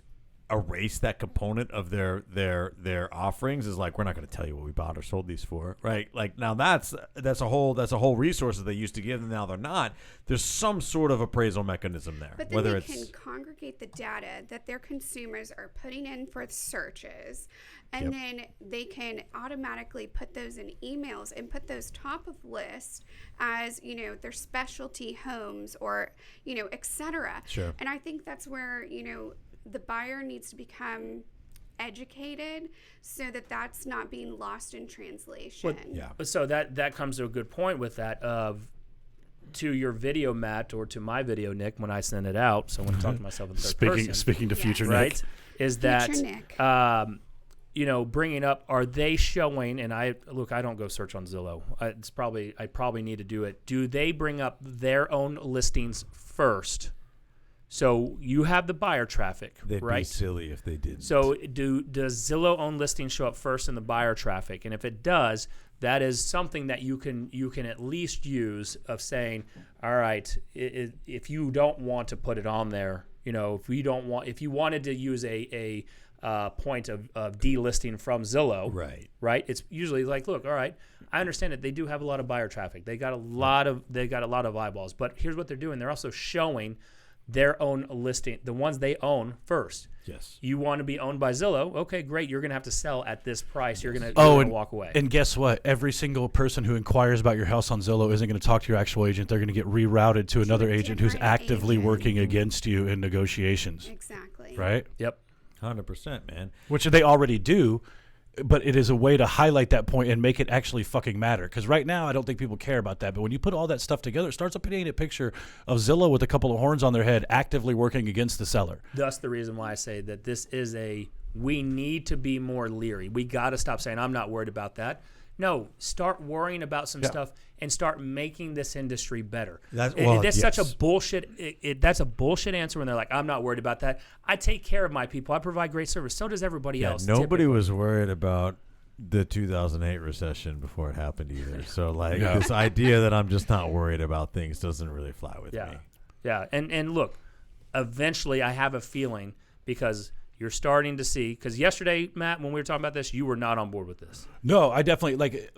erase that component of their offerings, is like, we're not going to tell you what we bought or sold these for, right? Like, now that's a whole resource that they used to give, and now they're not. There's some sort of appraisal mechanism there, But then whether they it's can congregate the data that their consumers are putting in for searches, and then they can automatically put those in emails and put those top of list as, you know, their specialty homes or, you know, et cetera. Sure. And I think that's where, you know, the buyer needs to become educated so that that's not being lost in translation. So that comes to a good point with that of to your video, Matt, or to my video, Nick, when I send it out. So when I talk to myself in third person, Speaking to future Nick. right, is that Future Nick. you know, bringing up, are they showing? And I don't go search on Zillow. I probably need to do it. Do they bring up their own listings first? So you have the buyer traffic, they'd right? be silly if they didn't. So does Zillow own listings show up first in the buyer traffic? And if it does, that is something that you can at least use of saying, all right, if you don't want to put it on there, you know, if you wanted to use a point of delisting from Zillow, right? It's usually like, look, all right, I understand that they do have a lot of buyer traffic. They got a lot of eyeballs, but here's what they're doing. They're also showing their own listing, the ones they own first. Yes. You want to be owned by Zillow? Okay, great. You're going to have to sell at this price. You're going to walk away. And guess what? Every single person who inquires about your house on Zillow isn't going to talk to your actual agent. They're going to get rerouted to another agent who's different actively agent. working against you in negotiations. Exactly. Right? Yep. 100%, man. Which they already do, but it is a way to highlight that point and make it actually fucking matter. Because right now, I don't think people care about that. But when you put all that stuff together, it starts to paint a picture of Zillow with a couple of horns on their head actively working against the seller. Thus the reason why I say that this is we need to be more leery. We got to stop saying, I'm not worried about that. No, start worrying about some stuff and start making this industry better. That's such a bullshit. That's a bullshit answer when they're like, I'm not worried about that. I take care of my people. I provide great service. So does everybody else. Nobody typically. was worried about the 2008 recession before it happened either. So this idea that I'm just not worried about things doesn't really fly with me. Yeah. And look, eventually I have a feeling because you're starting to see, because yesterday, Matt, when we were talking about this, you were not on board with this. No, I definitely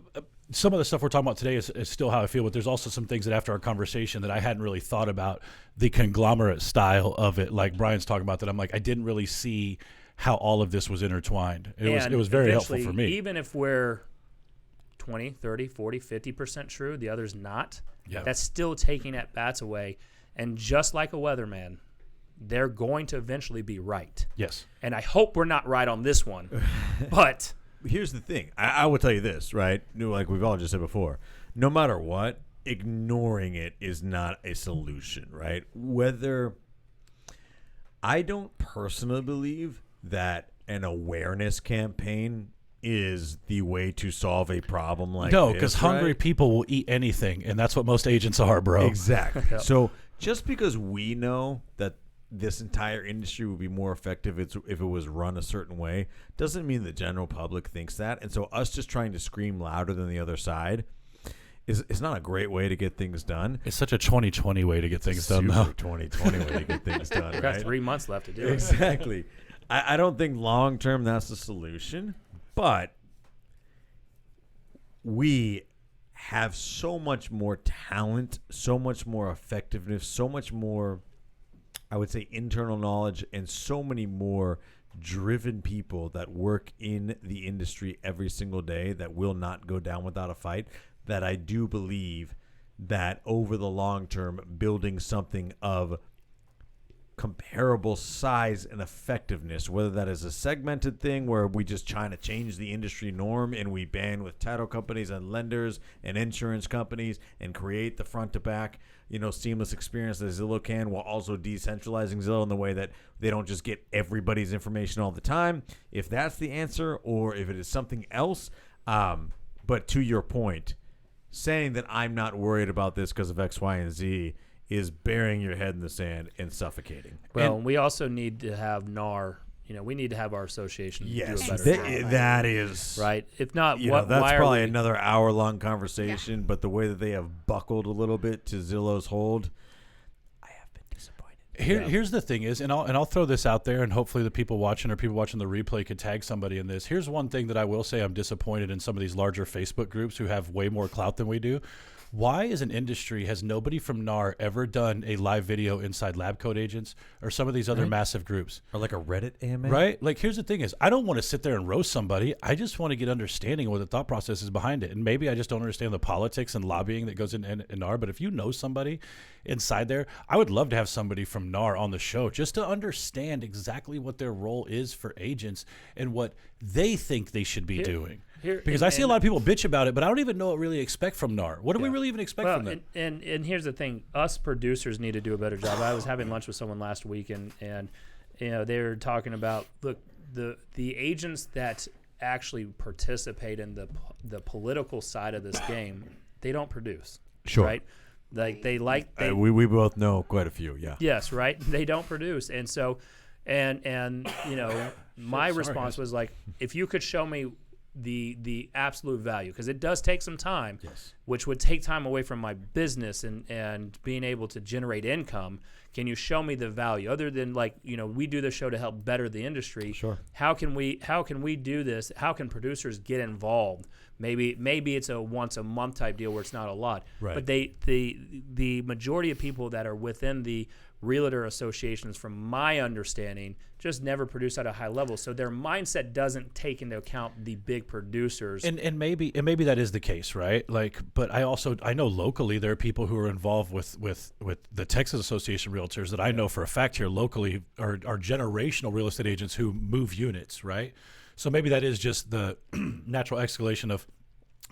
some of the stuff we're talking about today is still how I feel, but there's also some things that after our conversation that I hadn't really thought about the conglomerate style of it, like Brian's talking about, that I'm like, I didn't really see how all of this was intertwined. It was very helpful for me. Even if we're 20, 30, 40, 50% true, the other's not, that's still taking at bats away. And just like a weatherman, they're going to eventually be right. Yes. And I hope we're not right on this one. But here's the thing. I will tell you this, right? Like we've all just said before, no matter what, ignoring it is not a solution, right? I don't personally believe that an awareness campaign is the way to solve a problem like this. No, because hungry people will eat anything, and that's what most agents are, bro. Exactly. So just because we know that this entire industry would be more effective if it was run a certain way doesn't mean the general public thinks that. And so us just trying to scream louder than the other side is not a great way to get things done. It's such a 2020 way to get things done, though. 2020 way to get things done, we've right? got 3 months left to do it. Exactly. I don't think long term that's the solution, but we have so much more talent, so much more effectiveness, so much more, I would say, internal knowledge, and so many more driven people that work in the industry every single day that will not go down without a fight, that I do believe that over the long term, building something of comparable size and effectiveness, whether that is a segmented thing where we just trying to change the industry norm and we ban with title companies and lenders and insurance companies and create the front to back, seamless experience that Zillow can, while also decentralizing Zillow in the way that they don't just get everybody's information all the time. If that's the answer, or if it is something else. But to your point, saying that I'm not worried about this because of X, Y, and Z is burying your head in the sand and suffocating. Well, and we also need to have NAR. We need to have our association do a better job. That is right. If not, that's probably another hour-long conversation. But the way that they have buckled a little bit to Zillow's hold, I have been disappointed. Here's the thing is, and I'll throw this out there, and hopefully the people watching or people watching the replay could tag somebody in this. Here's one thing that I will say: I'm disappointed in some of these larger Facebook groups who have way more clout than we do. Why, as an industry, has nobody from NAR ever done a live video inside Lab Coat Agents or some of these other massive groups? Or like a Reddit AMA? Right? Like, here's the thing is, I don't want to sit there and roast somebody. I just want to get understanding of what the thought process is behind it. And maybe I just don't understand the politics and lobbying that goes in NAR. But if you know somebody inside there, I would love to have somebody from NAR on the show just to understand exactly what their role is for agents and what they think they should be doing. Because I see a lot of people bitch about it, but I don't even know what really expect from NAR. What do we really even expect from them? And here's the thing: us producers need to do a better job. I was having lunch with someone last week, and they were talking about the agents that actually participate in the political side of this game. They don't produce, right? Like we both know quite a few, yeah. Yes, right. They don't produce, and so my response was like, if you could show me the absolute value, because it does take some time, which would take time away from my business and being able to generate income. Can you show me the value other than we do this show to help better the industry? Sure. How can we do this? How can producers get involved? Maybe it's a once a month type deal where it's not a lot. Right. But the majority of people that are within the realtor associations, from my understanding, just never produce at a high level. So their mindset doesn't take into account the big producers. And maybe that is the case, right? But I know locally there are people who are involved with the Texas Association of Realtors that I know for a fact here locally are generational real estate agents who move units, right? So maybe that is just the natural escalation of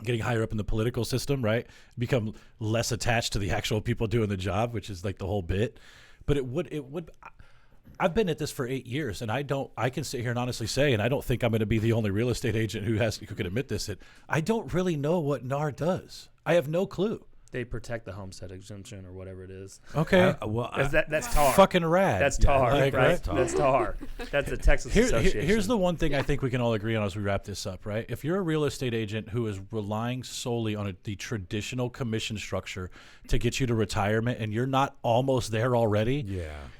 getting higher up in the political system, right? Become less attached to the actual people doing the job, which is like the whole bit. But it would I've been at this for 8 years, and I can sit here and honestly say, and I don't think I'm going to be the only real estate agent who can admit this, that I don't really know what NAR does. I have no clue. They protect the homestead exemption or whatever it is. Okay. That's TAR. Fucking rad. That's TAR, like, right? That's TAR. That's the Texas Association. Here's the one thing I think we can all agree on as we wrap this up, right? If you're a real estate agent who is relying solely on the traditional commission structure to get you to retirement and you're not almost there already,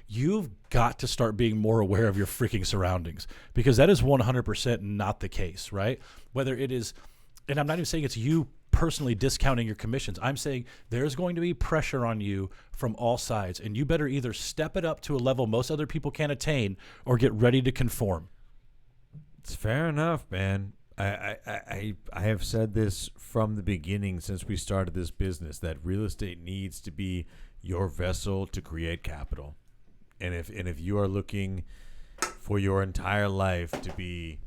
you've got to start being more aware of your freaking surroundings, because that is 100% not the case, right? Whether it is, and I'm not even saying it's you personally discounting your commissions. I'm saying there's going to be pressure on you from all sides, and you better either step it up to a level most other people can't attain or get ready to conform. It's fair enough, man. I have said this from the beginning since we started this business, that real estate needs to be your vessel to create capital. And if you are looking for your entire life to be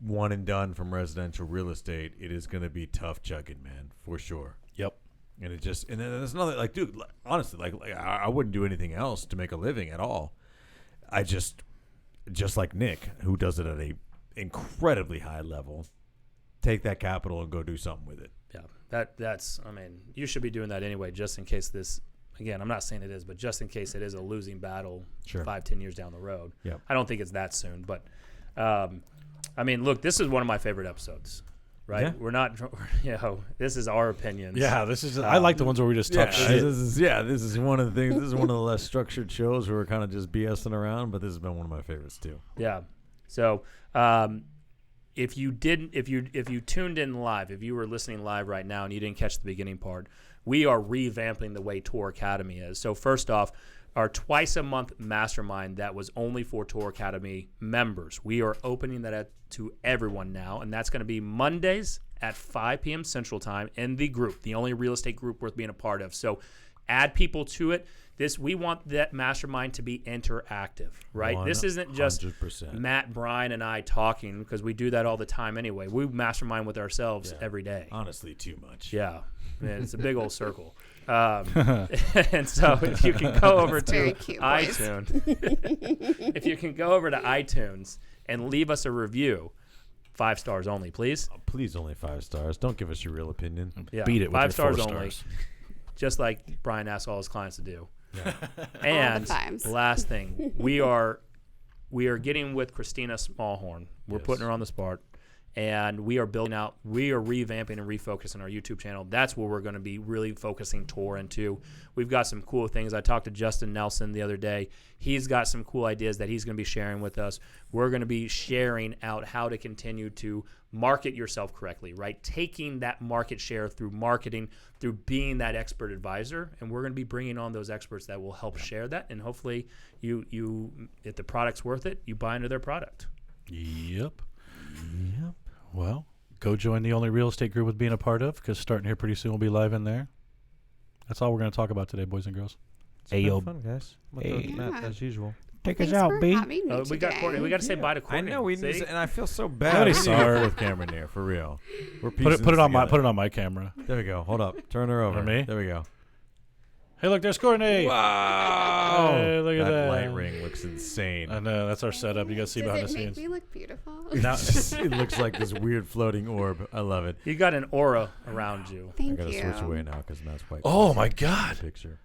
one and done from residential real estate, it is going to be tough chugging, man, for sure. Yep. And then there's another, like, dude, honestly, like I wouldn't do anything else to make a living at all. I just like Nick, who does it at a incredibly high level, take that capital and go do something with it. Yeah, that's. I mean, you should be doing that anyway, just in case this. Again, I'm not saying it is, but just in case it is a losing battle, 5-10 years down the road. Yep. I don't think it's that soon, but. I mean, look, this is one of my favorite episodes, right? Yeah. We're not, this is our opinions. Yeah, this is. I like the ones where we just talk shit. This is one of the things. This is one of the less structured shows where we're kind of just BSing around, but this has been one of my favorites too. Yeah. So, if you tuned in live, if you were listening live right now and you didn't catch the beginning part, we are revamping the way Tour Academy is. So first off, our twice-a-month mastermind that was only for Tour Academy members. We are opening that to everyone now, and that's going to be Mondays at 5 p.m. Central Time in the group, the only real estate group worth being a part of. So add people to it. We want that mastermind to be interactive, right? 100%. This isn't just Matt, Brian, and I talking, because we do that all the time anyway. We mastermind with ourselves every day. Honestly, too much. Yeah. Man, it's a big old circle. And so if you can go over to iTunes, if you can go over to iTunes and leave us a review, 5 stars only, please. Oh, please, only 5 stars. Don't give us your real opinion. Yeah, beat it with 5 stars 4 only. stars. Just like Brian asks all his clients to do. Yeah. And the last thing, we are getting with Christina Smallhorn. We're putting her on the spot. And we are revamping and refocusing our YouTube channel. That's where we're going to be really focusing Tour into. We've got some cool things. I talked to Justin Nelson the other day. He's got some cool ideas that he's going to be sharing with us. We're going to be sharing out how to continue to market yourself correctly, right? Taking that market share through marketing, through being that expert advisor. And we're going to be bringing on those experts that will help share that. And hopefully you if the product's worth it, you buy into their product. Yep. Well, go join the only real estate group with being a part of, because starting here pretty soon we'll be live in there. That's all we're going to talk about today, boys and girls. Hey, yo, fun, guys. Matt, as usual. Take us out, B. We got Courtney. We got to say bye to Courtney. I know and I feel so bad. Really sorry with Cameron there, for real. We're put it on my camera. There we go. Hold up. Turn her over. For me? There we go. Hey, look, there's Courtney. Wow. Hey, look at that. Light ring looks insane. I know. That's our setup. You guys see behind the Does it scenes. make me look beautiful? Now, It looks like this weird floating orb. I love it. You got an aura around you. Thank I you. gotta switch away now because Matt's white. Oh my God. Picture.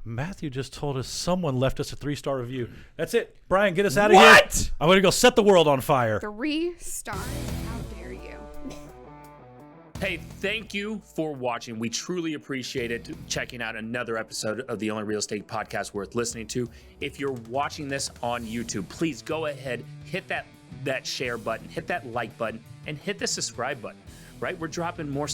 Matthew just told us someone left us a 3-star review. That's it. Brian, get us out of here. What? I'm going to go set the world on fire. 3 stars. How dare you? Hey, thank you for watching. We truly appreciate it, checking out another episode of the Only Real Estate Podcast worth listening to. If you're watching this on YouTube, please go ahead, hit that share button, hit that like button, and hit the subscribe button, right? We're dropping more stuff